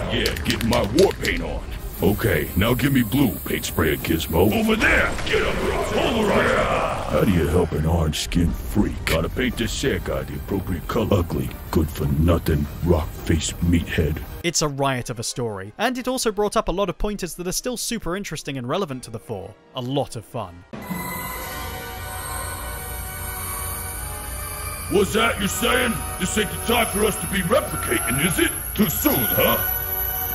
C: Yeah, get my war paint on. Okay, now give me blue paint spray, Gizmo.
K: Over there! Get up, polarizer!
C: How do you help an orange-skinned freak? Gotta paint this sad guy the appropriate color. Ugly, good-for-nothing, rock-faced meathead.
B: It's a riot of a story, and it also brought up a lot of pointers that are still super interesting and relevant to the four. A lot of fun.
K: What's that you're saying? This ain't the time for us to be replicating, is it? Too soon, huh?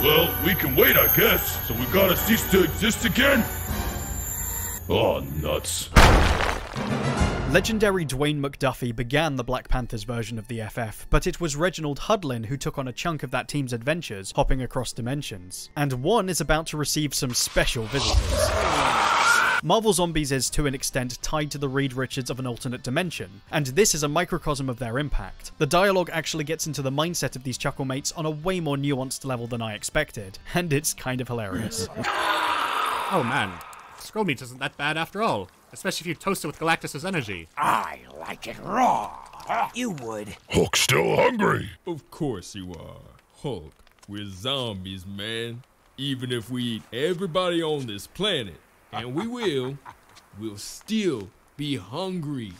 K: Well, we can wait, I guess. So we gotta cease to exist again? Oh, nuts.
B: Legendary Dwayne McDuffie began the Black Panthers version of the FF, but it was Reginald Hudlin who took on a chunk of that team's adventures, hopping across dimensions. And one is about to receive some special visitors. Marvel Zombies is, to an extent, tied to the Reed Richards of an alternate dimension, and this is a microcosm of their impact. The dialogue actually gets into the mindset of these chucklemates on a way more nuanced level than I expected, and it's kind of hilarious.
N: Oh man, Scroll meat isn't that bad after all, especially if you toast it with Galactus's energy.
S: I like it raw. You would.
K: Hulk's still hungry.
V: Of course you are. Hulk, we're zombies, man. Even if we eat everybody on this planet, and we will, we'll still be hungry.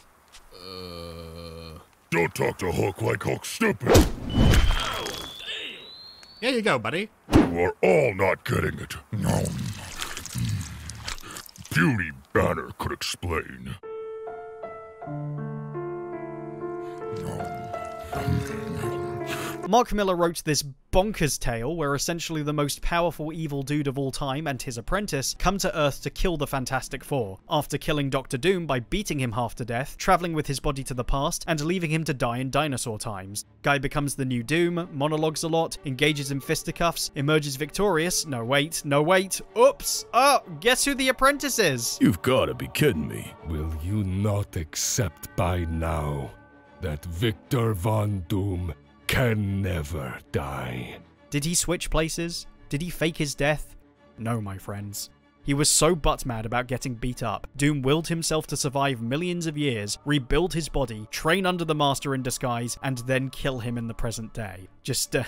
K: Don't talk to Hulk like Hulk's stupid.
N: Here you go, buddy.
K: You are all not getting it. No. Beauty Banner could explain.
B: Mark Millar wrote this bonkers tale where essentially the most powerful evil dude of all time and his apprentice come to Earth to kill the Fantastic Four, after killing Dr. Doom by beating him half to death, travelling with his body to the past, and leaving him to die in dinosaur times. Guy becomes the new Doom, monologues a lot, engages in fisticuffs, emerges victorious. No wait, oops! Oh, guess who the apprentice is?
C: You've gotta be kidding me.
T: Will you not accept by now that Victor Von Doom can never die?
B: Did he switch places? Did he fake his death? No, my friends. He was so butt-mad about getting beat up, Doom willed himself to survive millions of years, rebuild his body, train under the Master in disguise, and then kill him in the present day. Just don't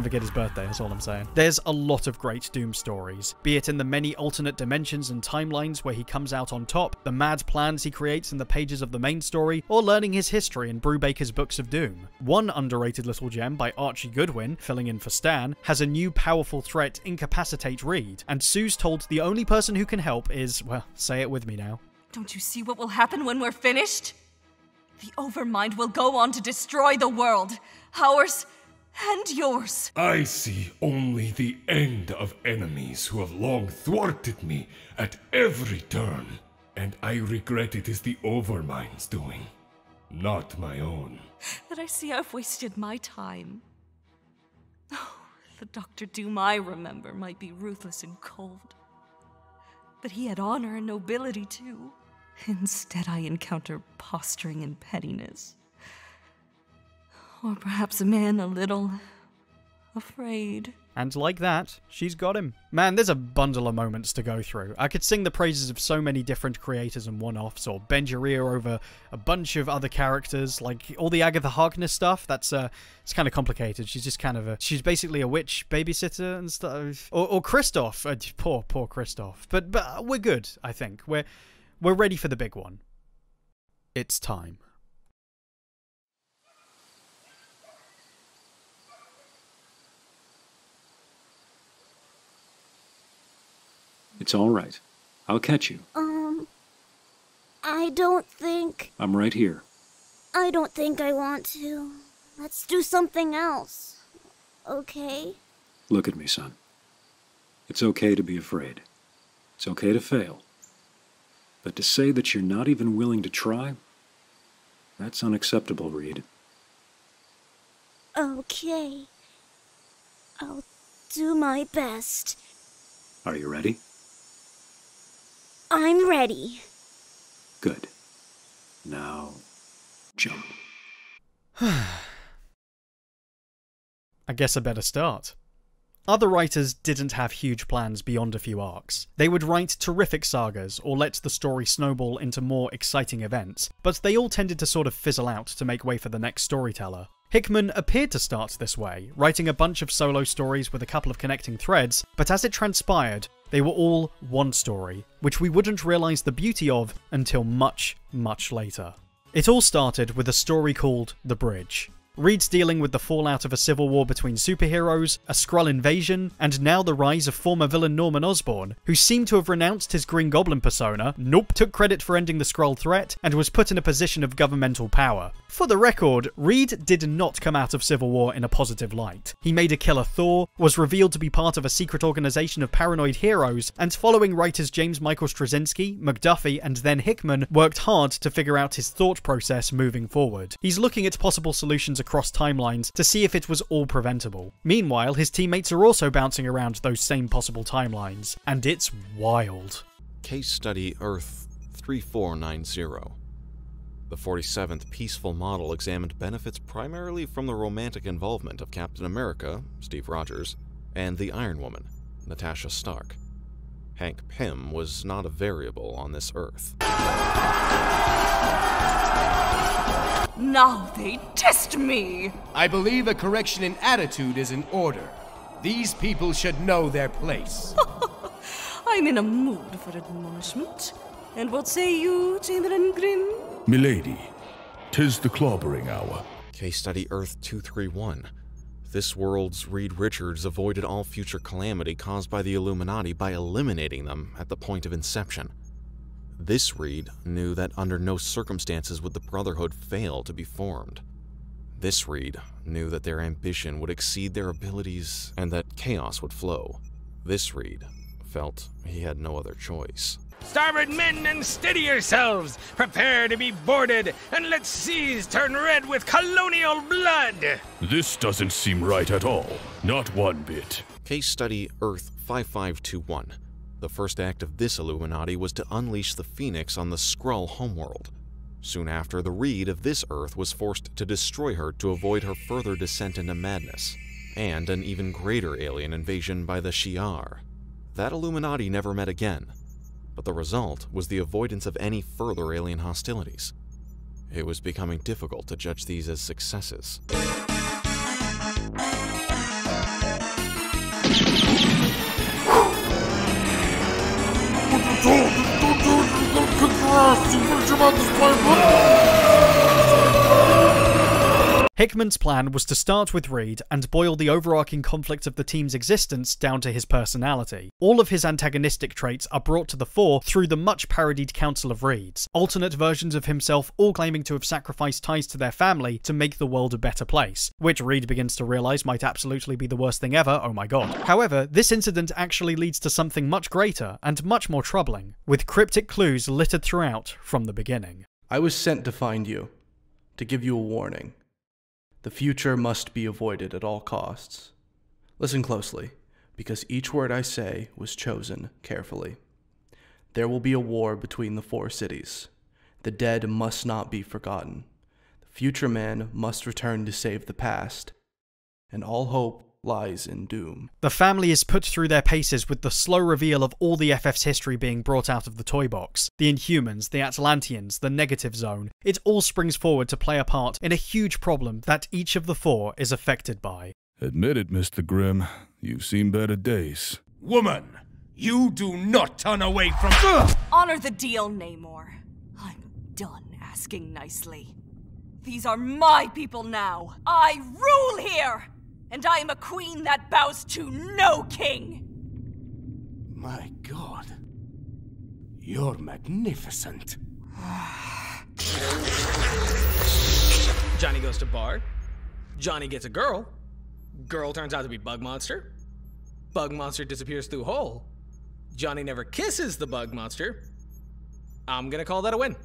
B: forget his birthday, that's all I'm saying. There's a lot of great Doom stories, be it in the many alternate dimensions and timelines where he comes out on top, the mad plans he creates in the pages of the main story, or learning his history in Brubaker's Books of Doom. One underrated little gem by Archie Goodwin, filling in for Stan, has a new powerful threat incapacitate Reed, and Sue's told the only person who can help is, well, say it with me now.
E: Don't you see what will happen when we're finished? The Overmind will go on to destroy the world. Ours and yours.
T: I see only the end of enemies who have long thwarted me at every turn. And I regret it is the Overmind's doing, not my own.
E: That I see I've wasted my time. Oh, the Dr. Doom I remember might be ruthless and cold. But he had honor and nobility too. Instead, I encounter posturing and pettiness. Or perhaps a man a little afraid.
B: And like that, she's got him. Man, there's a bundle of moments to go through. I could sing the praises of so many different creators and one-offs, or bend your ear over a bunch of other characters, like all the Agatha Harkness stuff. That's it's kind of complicated. She's just kind of she's basically a witch babysitter and stuff. Or Christoph, poor Christoph. But we're good, I think. We're ready for the big one. It's time.
L: It's all right. I'll catch you.
M: I don't think...
L: I'm right here.
M: I don't think I want to. Let's do something else. Okay?
L: Look at me, son. It's okay to be afraid. It's okay to fail. But to say that you're not even willing to try, that's unacceptable, Reed.
M: Okay. I'll do my best.
L: Are you ready?
M: I'm ready.
L: Good. Now, jump.
B: I guess I better start. Other writers didn't have huge plans beyond a few arcs. They would write terrific sagas or let the story snowball into more exciting events, but they all tended to sort of fizzle out to make way for the next storyteller. Hickman appeared to start this way, writing a bunch of solo stories with a couple of connecting threads, but as it transpired, they were all one story, which we wouldn't realise the beauty of until much, much later. It all started with a story called The Bridge. Reed's dealing with the fallout of a civil war between superheroes, a Skrull invasion, and now the rise of former villain Norman Osborn, who seemed to have renounced his Green Goblin persona, took credit for ending the Skrull threat, and was put in a position of governmental power. For the record, Reed did not come out of Civil War in a positive light. He made a killer Thor, was revealed to be part of a secret organization of paranoid heroes, and following writers James Michael Straczynski, McDuffie, and then Hickman, worked hard to figure out his thought process moving forward. He's looking at possible solutions across timelines to see if it was all preventable. Meanwhile, his teammates are also bouncing around those same possible timelines, and it's wild.
A: Case Study Earth 3490. The 47th Peaceful Model examined benefits primarily from the romantic involvement of Captain America, Steve Rogers, and the Iron Woman, Natasha Stark. Hank Pym was not a variable on this Earth.
E: Now they test me!
D: I believe a correction in attitude is in order. These people should know their place.
E: I'm in a mood for admonishment. And what say you, Chamberlain Grimm?
C: Milady, 'tis the clobbering hour.
A: Case Study Earth 231. This world's Reed Richards avoided all future calamity caused by the Illuminati by eliminating them at the point of inception. This Reed knew that under no circumstances would the Brotherhood fail to be formed. This Reed knew that their ambition would exceed their abilities and that chaos would flow. This Reed felt he had no other choice.
J: Starboard men, and steady yourselves! Prepare to be boarded, and let seas turn red with colonial blood!
C: This doesn't seem right at all. Not one bit.
A: Case Study Earth 5521. The first act of this Illuminati was to unleash the Phoenix on the Skrull homeworld. Soon after, the Reed of this Earth was forced to destroy her to avoid her further descent into madness, and an even greater alien invasion by the Shi'ar. That Illuminati never met again, but the result was the avoidance of any further alien hostilities. It was becoming difficult to judge these as successes.
B: Hickman's plan was to start with Reed and boil the overarching conflict of the team's existence down to his personality. All of his antagonistic traits are brought to the fore through the much parodied Council of Reeds, alternate versions of himself all claiming to have sacrificed ties to their family to make the world a better place, which Reed begins to realise might absolutely be the worst thing ever, oh my god. However, this incident actually leads to something much greater and much more troubling, with cryptic clues littered throughout from the beginning.
H: I was sent to find you, to give you a warning. The future must be avoided at all costs. Listen closely, because each word I say was chosen carefully. There will be a war between the four cities. The dead must not be forgotten. The future man must return to save the past, and all hope lies in doom.
B: The family is put through their paces with the slow reveal of all the FF's history being brought out of the toy box. The Inhumans, the Atlanteans, the Negative Zone. It all springs forward to play a part in a huge problem that each of the four is affected by.
C: Admit it, Mr. Grimm. You've seen better days.
D: Woman, you do not turn away from...
E: Honor the deal, Namor. I'm done asking nicely. These are my people now. I rule here! And I am a queen that bows to no king!
D: My God. You're magnificent.
J: Johnny goes to bar. Johnny gets a girl. Girl turns out to be Bug Monster. Bug Monster disappears through hole. Johnny never kisses the Bug Monster. I'm gonna call that a win.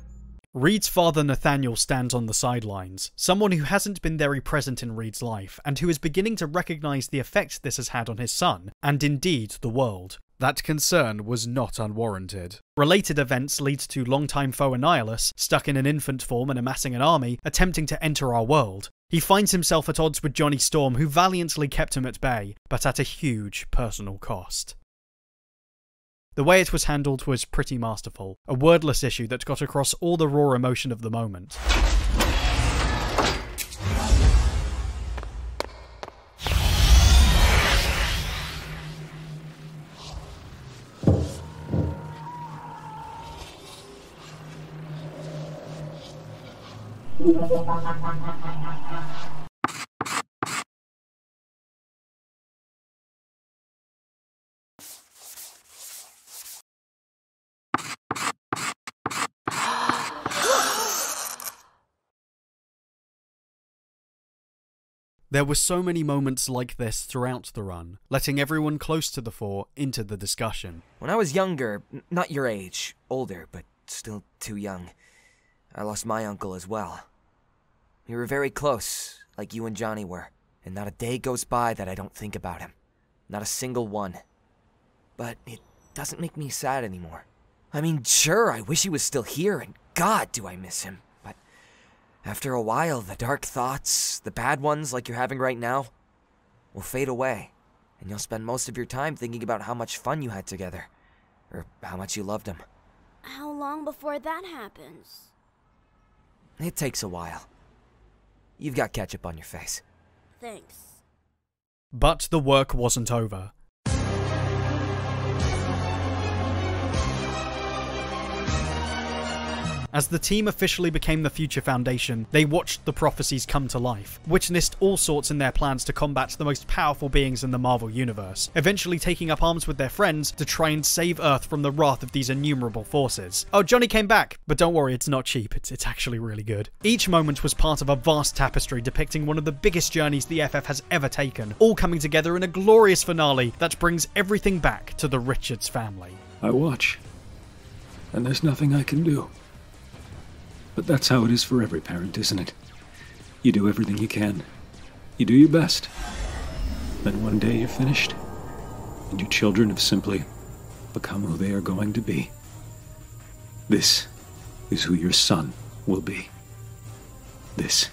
B: Reed's father Nathaniel stands on the sidelines, someone who hasn't been very present in Reed's life, and who is beginning to recognise the effect this has had on his son, and indeed the world. That concern was not unwarranted. Related events lead to longtime foe Annihilus, stuck in an infant form and amassing an army, attempting to enter our world. He finds himself at odds with Johnny Storm, who valiantly kept him at bay, but at a huge personal cost. The way it was handled was pretty masterful, a wordless issue that got across all the raw emotion of the moment. There were so many moments like this throughout the run, letting everyone close to the fore into the discussion.
S: When I was younger, not your age, older, but still too young, I lost my uncle as well. We were very close, like you and Johnny were, and not a day goes by that I don't think about him. Not a single one. But it doesn't make me sad anymore. I mean, sure, I wish he was still here, and God, do I miss him. But after a while, the dark thoughts, the bad ones like you're having right now, will fade away, and you'll spend most of your time thinking about how much fun you had together, or how much you loved him.
M: How long before that happens?
S: It takes a while. You've got ketchup on your face.
M: Thanks.
B: But the work wasn't over. As the team officially became the Future Foundation, they watched the prophecies come to life, witnessed all sorts in their plans to combat the most powerful beings in the Marvel Universe, eventually taking up arms with their friends to try and save Earth from the wrath of these innumerable forces. Oh, Johnny came back! But don't worry, it's not cheap, it's actually really good. Each moment was part of a vast tapestry depicting one of the biggest journeys the FF has ever taken, all coming together in a glorious finale that brings everything back to the Richards family.
L: I watch, and there's nothing I can do. But that's how it is for every parent, isn't it? You do everything you can. You do your best. Then one day you're finished, and your children have simply become who they are going to be. This is who your son will be. This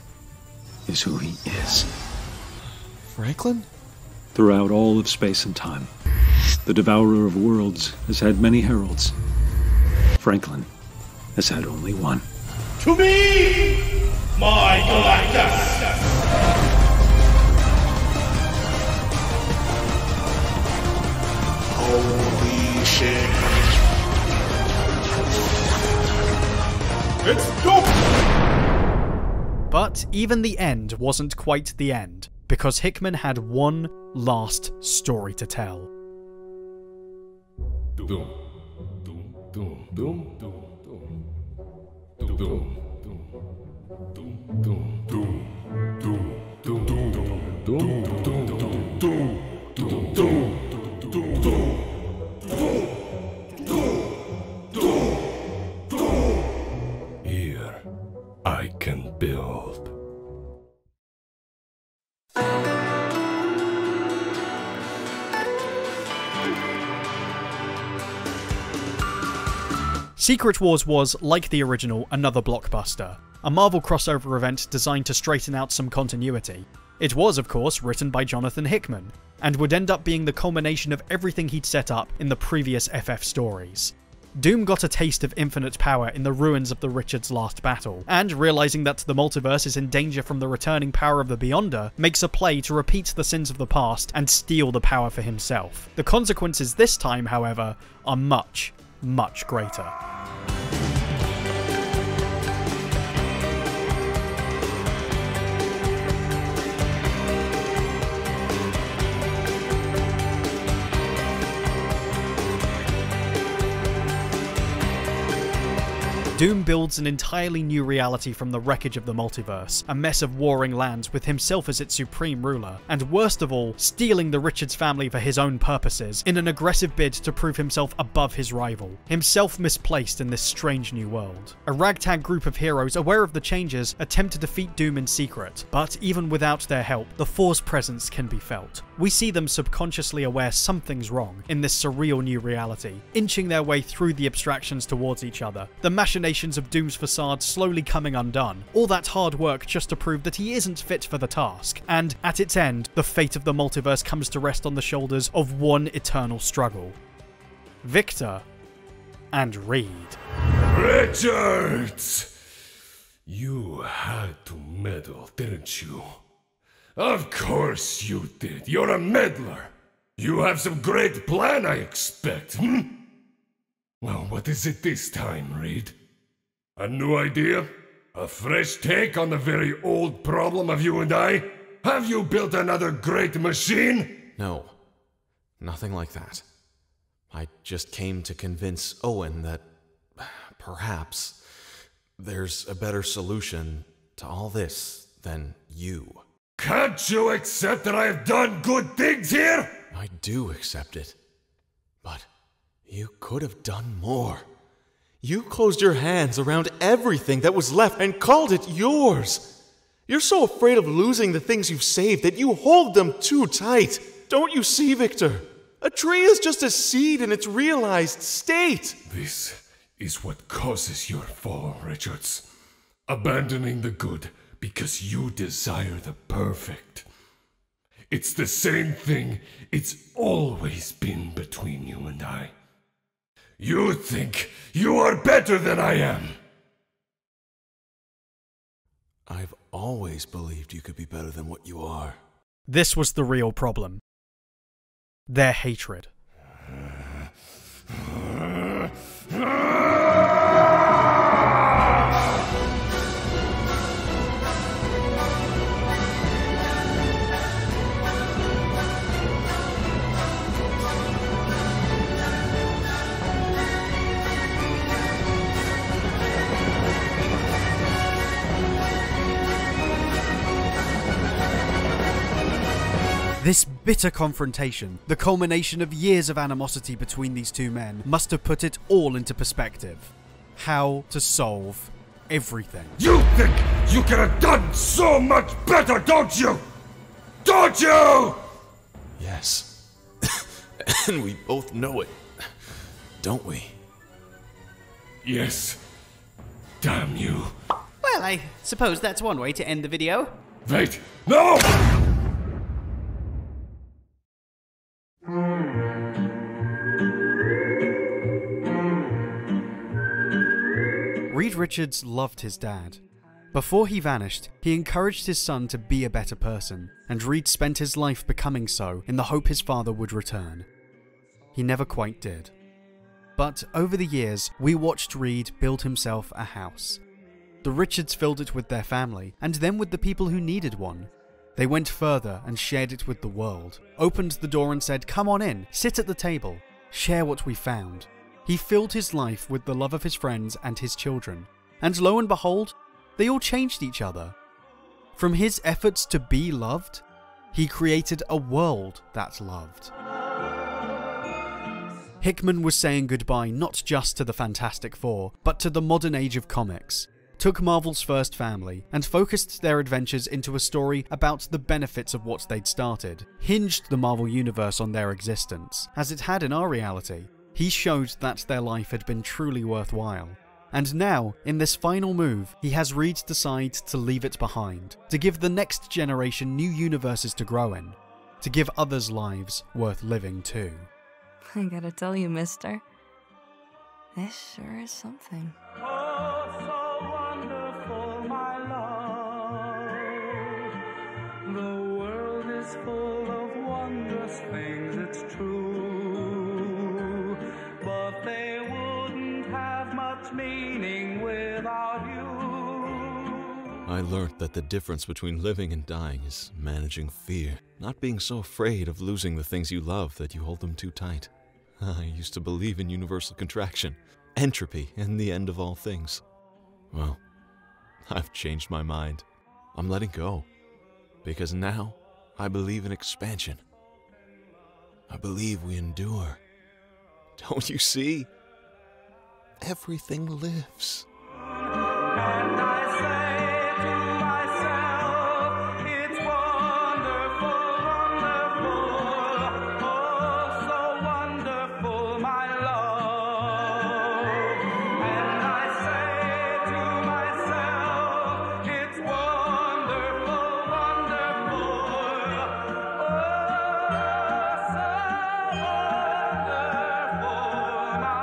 L: is who he is.
A: Franklin?
L: Throughout all of space and time, the Devourer of Worlds has had many heralds. Franklin has had only one.
I: To me, my Galactus! Holy shit. It's dope!
B: But even the end wasn't quite the end, because Hickman had one last story to tell.
T: Doom. Doom. Doom. Doom. Doom. Doom. Doom. Doom. Doom. Doom. Doom. Doom. Doom. Doom. Doom. Here I can build.
B: Secret Wars was, like the original, another blockbuster, a Marvel crossover event designed to straighten out some continuity. It was, of course, written by Jonathan Hickman, and would end up being the culmination of everything he'd set up in the previous FF stories. Doom got a taste of infinite power in the ruins of the Richards' last battle, and realizing that the multiverse is in danger from the returning power of the Beyonder, makes a play to repeat the sins of the past and steal the power for himself. The consequences this time, however, are much, much greater. Doom builds an entirely new reality from the wreckage of the multiverse, a mess of warring lands with himself as its supreme ruler, and worst of all, stealing the Richards family for his own purposes, in an aggressive bid to prove himself above his rival, himself misplaced in this strange new world. A ragtag group of heroes aware of the changes attempt to defeat Doom in secret, but even without their help, the Four's presence can be felt. We see them subconsciously aware something's wrong in this surreal new reality, inching their way through the abstractions towards each other, the machinations of Doom's facade slowly coming undone, all that hard work just to prove that he isn't fit for the task, and at its end, the fate of the multiverse comes to rest on the shoulders of one eternal struggle. Victor and Reed.
T: Richards! You had to meddle, didn't you? Of course you did. You're a meddler. You have some great plan, I expect, Well, what is it this time, Reed? A new idea? A fresh take on the very old problem of you and I? Have you built another great machine?
A: No, nothing like that. I just came to convince Owen that perhaps there's a better solution to all this than you.
T: Can't you accept that I have done good things here?
A: I do accept it. But you could have done more. You closed your hands around everything that was left and called it yours. You're so afraid of losing the things you've saved that you hold them too tight. Don't you see, Victor? A tree is just a seed in its realized state.
T: This is what causes your fall, Richards. Abandoning the good because you desire the perfect. It's the same thing it's always been between you and I. You think you are better than I am.
A: I've always believed you could be better than what you are.
B: This was the real problem. Their hatred. This bitter confrontation, the culmination of years of animosity between these two men, must have put it all into perspective. How to solve everything.
T: You think you could have done so much better, don't you? Don't you?
A: Yes. And we both know it, don't we?
T: Yes. Damn you.
G: Well, I suppose that's one way to end the video.
T: Wait, no!
B: Reed Richards loved his dad. Before he vanished, he encouraged his son to be a better person, and Reed spent his life becoming so in the hope his father would return. He never quite did. But over the years, we watched Reed build himself a house. The Richards filled it with their family, and then with the people who needed one. They went further and shared it with the world, opened the door and said, "Come on in, sit at the table, share what we found." He filled his life with the love of his friends and his children, and lo and behold, they all changed each other. From his efforts to be loved, he created a world that loved. Hickman was saying goodbye not just to the Fantastic Four, but to the modern age of comics, took Marvel's first family, and focused their adventures into a story about the benefits of what they'd started, hinged the Marvel Universe on their existence, as it had in our reality. He showed that their life had been truly worthwhile. And now, in this final move, he has Reed decide to leave it behind, to give the next generation new universes to grow in, to give others lives worth living too.
E: I gotta tell you, mister, this sure is something.
I: Oh, so wonderful, my love. The world is full of wondrous things, it's true. But they wouldn't have much meaning without you.
A: I learned that the difference between living and dying is managing fear, not being so afraid of losing the things you love that you hold them too tight. I used to believe in universal contraction, entropy, and the end of all things. Well, I've changed my mind. I'm letting go, because now I believe in expansion. I believe we endure. Don't you see? Everything lives.
I: And I say to myself, it's wonderful, wonderful, oh, so wonderful, my love. And I say to myself, it's wonderful, wonderful, oh, so wonderful, my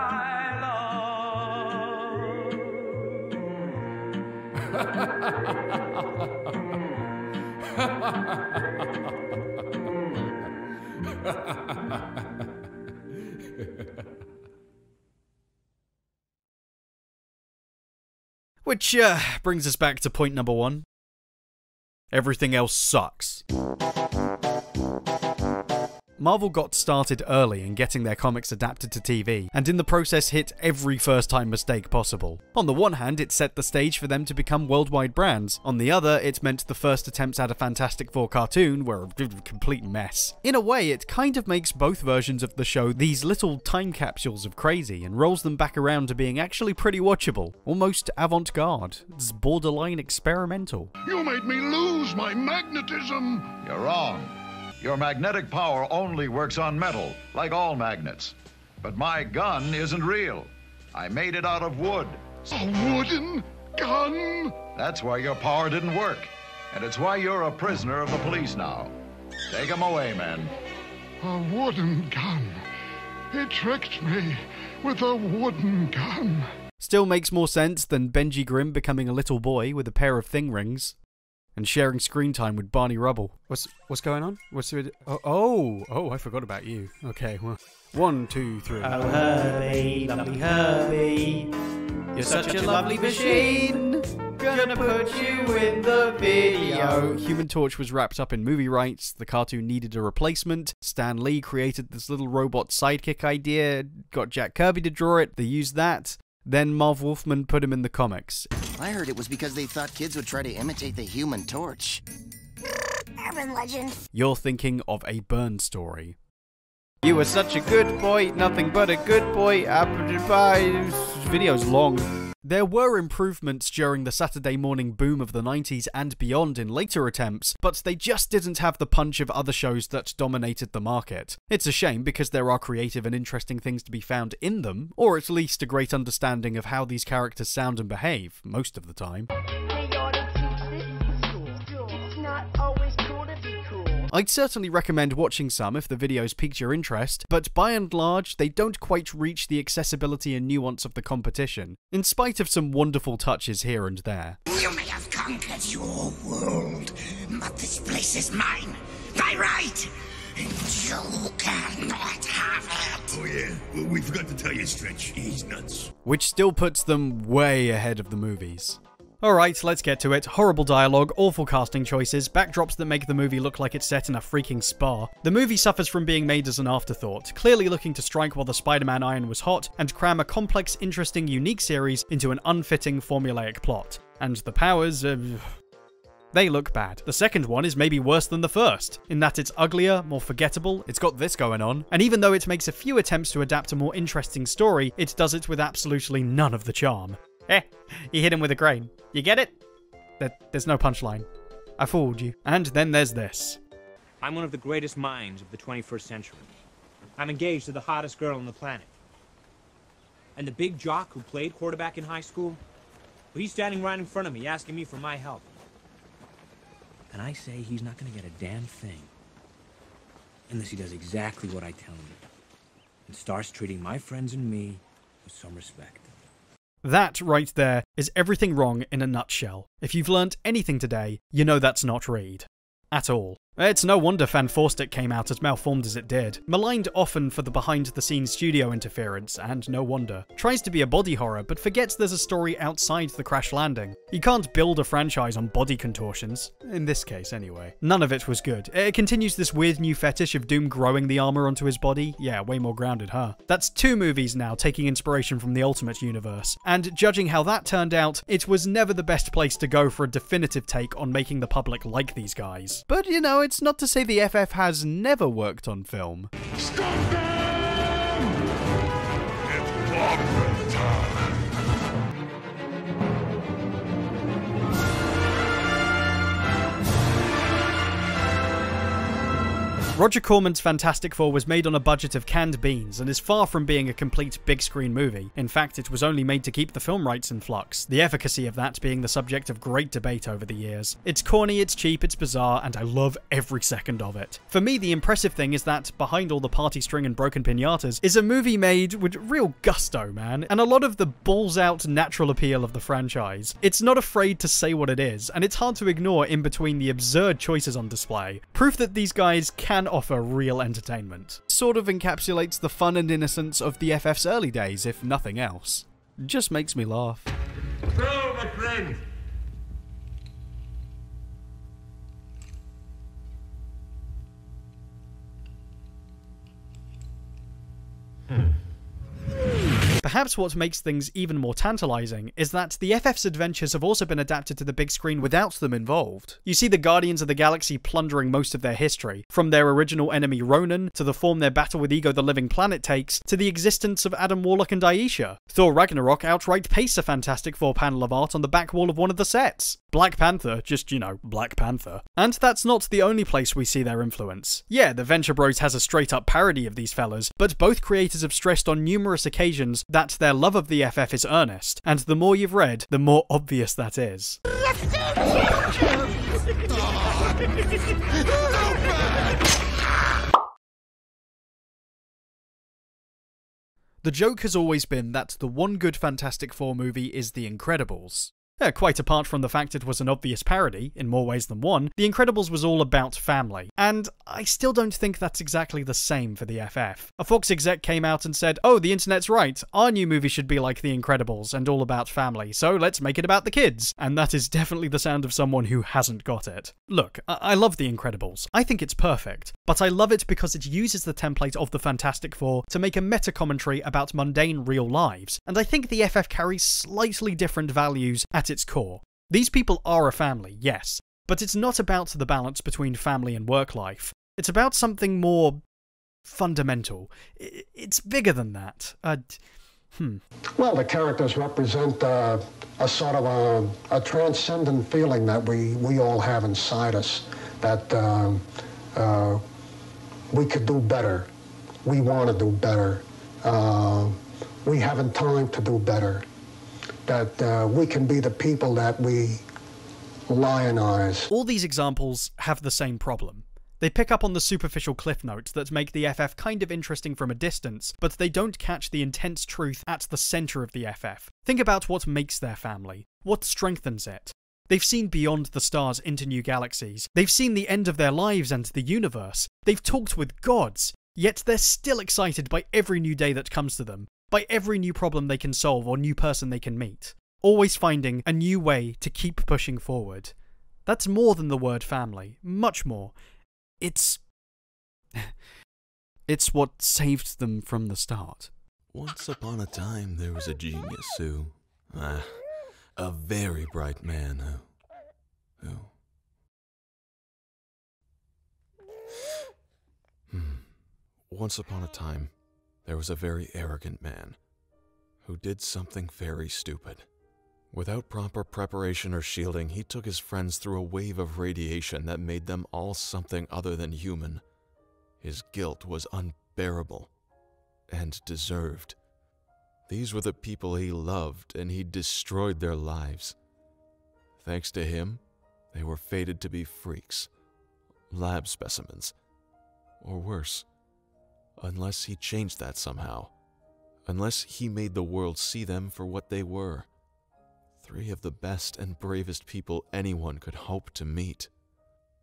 B: Which brings us back to point number one. Everything else sucks. Marvel got started early in getting their comics adapted to TV, and in the process hit every first-time mistake possible. On the one hand, it set the stage for them to become worldwide brands. On the other, it meant the first attempts at a Fantastic Four cartoon were a complete mess. In a way, it kind of makes both versions of the show these little time capsules of crazy, and rolls them back around to being actually pretty watchable. Almost avant-garde. It's borderline experimental.
U: You made me lose my magnetism!
W: You're wrong. Your magnetic power only works on metal, like all magnets. But my gun isn't real. I made it out of wood.
U: A wooden gun?
W: That's why your power didn't work. And it's why you're a prisoner of the police now. Take him away, men.
U: A wooden gun. He tricked me with a wooden gun.
B: Still makes more sense than Benji Grimm becoming a little boy with a pair of thing rings. And sharing screen time with Barney Rubble. What's going on? Oh, I forgot about you. Okay, well, 1, 2, 3.
G: Oh, Herbie, lovely Herbie, you're such a lovely machine. Gonna put you in the video.
B: Human Torch was wrapped up in movie rights. The cartoon needed a replacement. Stan Lee created this little robot sidekick idea. Got Jack Kirby to draw it. They used that. Then Marv Wolfman put him in the comics.
X: I heard it was because they thought kids would try to imitate the Human Torch.
M: urban legend.
B: You're thinking of a Byrne story. You were such a good boy, nothing but a good boy. Video's long. There were improvements during the Saturday morning boom of the 90s and beyond in later attempts, but they just didn't have the punch of other shows that dominated the market. It's a shame because there are creative and interesting things to be found in them, or at least a great understanding of how these characters sound and behave, most of the time. I'd certainly recommend watching some if the videos piqued your interest, but by and large, they don't quite reach the accessibility and nuance of the competition, in spite of some wonderful touches here and there.
P: You may have conquered your world, but this place is mine, by right, and you cannot have it.
Q: Oh yeah, well, we forgot to tell you, Stretch, he's nuts.
B: Which still puts them way ahead of the movies. Alright, let's get to it. Horrible dialogue, awful casting choices, backdrops that make the movie look like it's set in a freaking spa. The movie suffers from being made as an afterthought, clearly looking to strike while the Spider-Man iron was hot, and cram a complex, interesting, unique series into an unfitting, formulaic plot. And the powers, they look bad. The second one is maybe worse than the first, in that it's uglier, more forgettable, it's got this going on, and even though it makes a few attempts to adapt a more interesting story, it does it with absolutely none of the charm. You hit him with a grain. You get it? There's no punchline. I fooled you. And then there's this.
R: I'm one of the greatest minds of the 21st century. I'm engaged to the hottest girl on the planet. And the big jock who played quarterback in high school, well, he's standing right in front of me asking me for my help. And I say he's not going to get a damn thing unless he does exactly what I tell him and starts treating my friends and me with some respect.
B: That right there is everything wrong in a nutshell. If you've learnt anything today, you know that's not Reed. At all. It's no wonder Fan Forstic came out as malformed as it did. Maligned often for the behind-the-scenes studio interference, and no wonder. Tries to be a body horror, but forgets there's a story outside the crash landing. You can't build a franchise on body contortions. In this case, anyway. None of it was good. It continues this weird new fetish of Doom growing the armor onto his body. Yeah, way more grounded, huh? That's 2 movies now taking inspiration from the Ultimate Universe. And judging how that turned out, it was never the best place to go for a definitive take on making the public like these guys. But, you know, it's not to say the FF has never worked on film.
U: Stop them! It's Bogman time.
B: Roger Corman's Fantastic Four was made on a budget of canned beans and is far from being a complete big-screen movie. In fact, it was only made to keep the film rights in flux, the efficacy of that being the subject of great debate over the years. It's corny, it's cheap, it's bizarre, and I love every second of it. For me, the impressive thing is that, behind all the party string and broken piñatas, is a movie made with real gusto, man, and a lot of the balls-out natural appeal of the franchise. It's not afraid to say what it is, and it's hard to ignore in between the absurd choices on display. Proof that these guys can offer real entertainment. Sort of encapsulates the fun and innocence of the FF's early days, if nothing else. Just makes me laugh.
U: Go, my friend!
B: Perhaps what makes things even more tantalizing is that the FF's adventures have also been adapted to the big screen without them involved. You see the Guardians of the Galaxy plundering most of their history, from their original enemy Ronan, to the form their battle with Ego the Living Planet takes, to the existence of Adam Warlock and Aisha. Thor Ragnarok outright pastes a Fantastic Four panel of art on the back wall of one of the sets. Black Panther, just, you know, Black Panther. And that's not the only place we see their influence. Yeah, the Venture Bros has a straight-up parody of these fellas, but both creators have stressed on numerous occasions that their love of the FF is earnest, and the more you've read, the more obvious that is. The joke has always been that the one good Fantastic Four movie is The Incredibles. Quite apart from the fact it was an obvious parody, in more ways than one, The Incredibles was all about family. And I still don't think that's exactly the same for the FF. A Fox exec came out and said, oh, the internet's right, our new movie should be like The Incredibles and all about family, so let's make it about the kids. And that is definitely the sound of someone who hasn't got it. Look, I love The Incredibles. I think it's perfect. But I love it because it uses the template of the Fantastic Four to make a meta-commentary about mundane real lives. And I think the FF carries slightly different values at its core. These people are a family, yes, But it's not about the balance between family and work life. It's about something more fundamental. It's bigger than that.
F: Well, the characters represent a sort of a transcendent feeling that we all have inside us, that we could do better. We want to do better. We haven't time to do better. That we can be the people that we lionize.
B: All these examples have the same problem. They pick up on the superficial cliff notes that make the FF kind of interesting from a distance, but they don't catch the intense truth at the centre of the FF. Think about what makes their family, what strengthens it. They've seen beyond the stars into new galaxies. They've seen the end of their lives and the universe. They've talked with gods, yet they're still excited by every new day that comes to them, by every new problem they can solve or new person they can meet. Always finding a new way to keep pushing forward. That's more than the word family, much more. It's what saved them from the start.
A: Once upon a time, there was a genius who... a very bright man who... Once upon a time, there was a very arrogant man who did something very stupid. Without proper preparation or shielding, he took his friends through a wave of radiation that made them all something other than human. His guilt was unbearable and deserved. These were the people he loved, and he destroyed their lives. Thanks to him, they were fated to be freaks, lab specimens, or worse, unless he changed that somehow, unless he made the world see them for what they were. 3 of the best and bravest people anyone could hope to meet.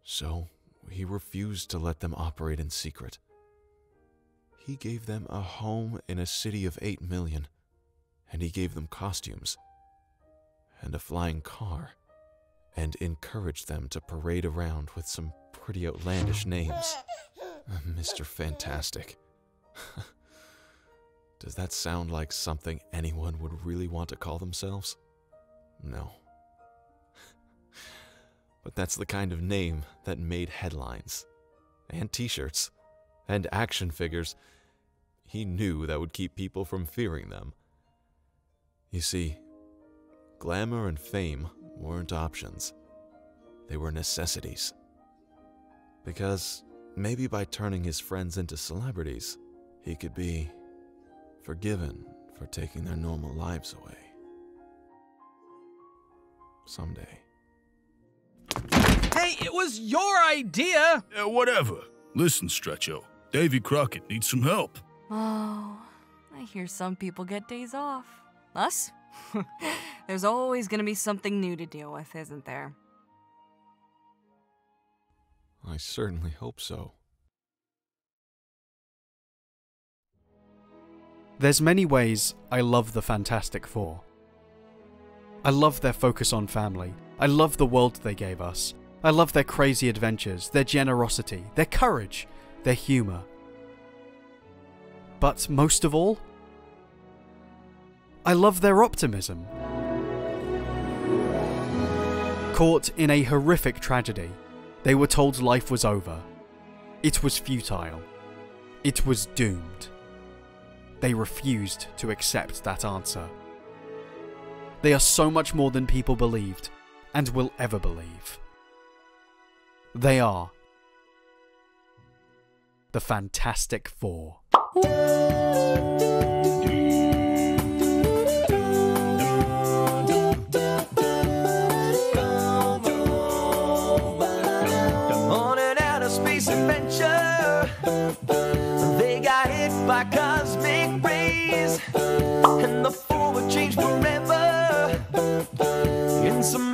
A: So, he refused to let them operate in secret. He gave them a home in a city of 8 million, and he gave them costumes, and a flying car, and encouraged them to parade around with some pretty outlandish names. Mr. Fantastic. Does that sound like something anyone would really want to call themselves? No. But that's the kind of name that made headlines, and t-shirts, and action figures. He knew that would keep people from fearing them. You see, glamour and fame weren't options. They were necessities. Because maybe by turning his friends into celebrities, he could be forgiven for taking their normal lives away. Someday.
J: Hey, it was your idea!
Q: Whatever. Listen, Stretcho. Davy Crockett needs some help.
E: Oh, I hear some people get days off. Us? There's always gonna be something new to deal with, isn't there?
A: I certainly hope so.
B: There's many ways I love the Fantastic Four. I love their focus on family. I love the world they gave us. I love their crazy adventures, their generosity, their courage, their humour. But most of all, I love their optimism. Caught in a horrific tragedy, they were told life was over. It was futile. It was doomed. They refused to accept that answer. They are so much more than people believed, and will ever believe. They are the Fantastic Four.
G: On an outer space adventure, they got hit by cosmic rays, and the four were changed forever in some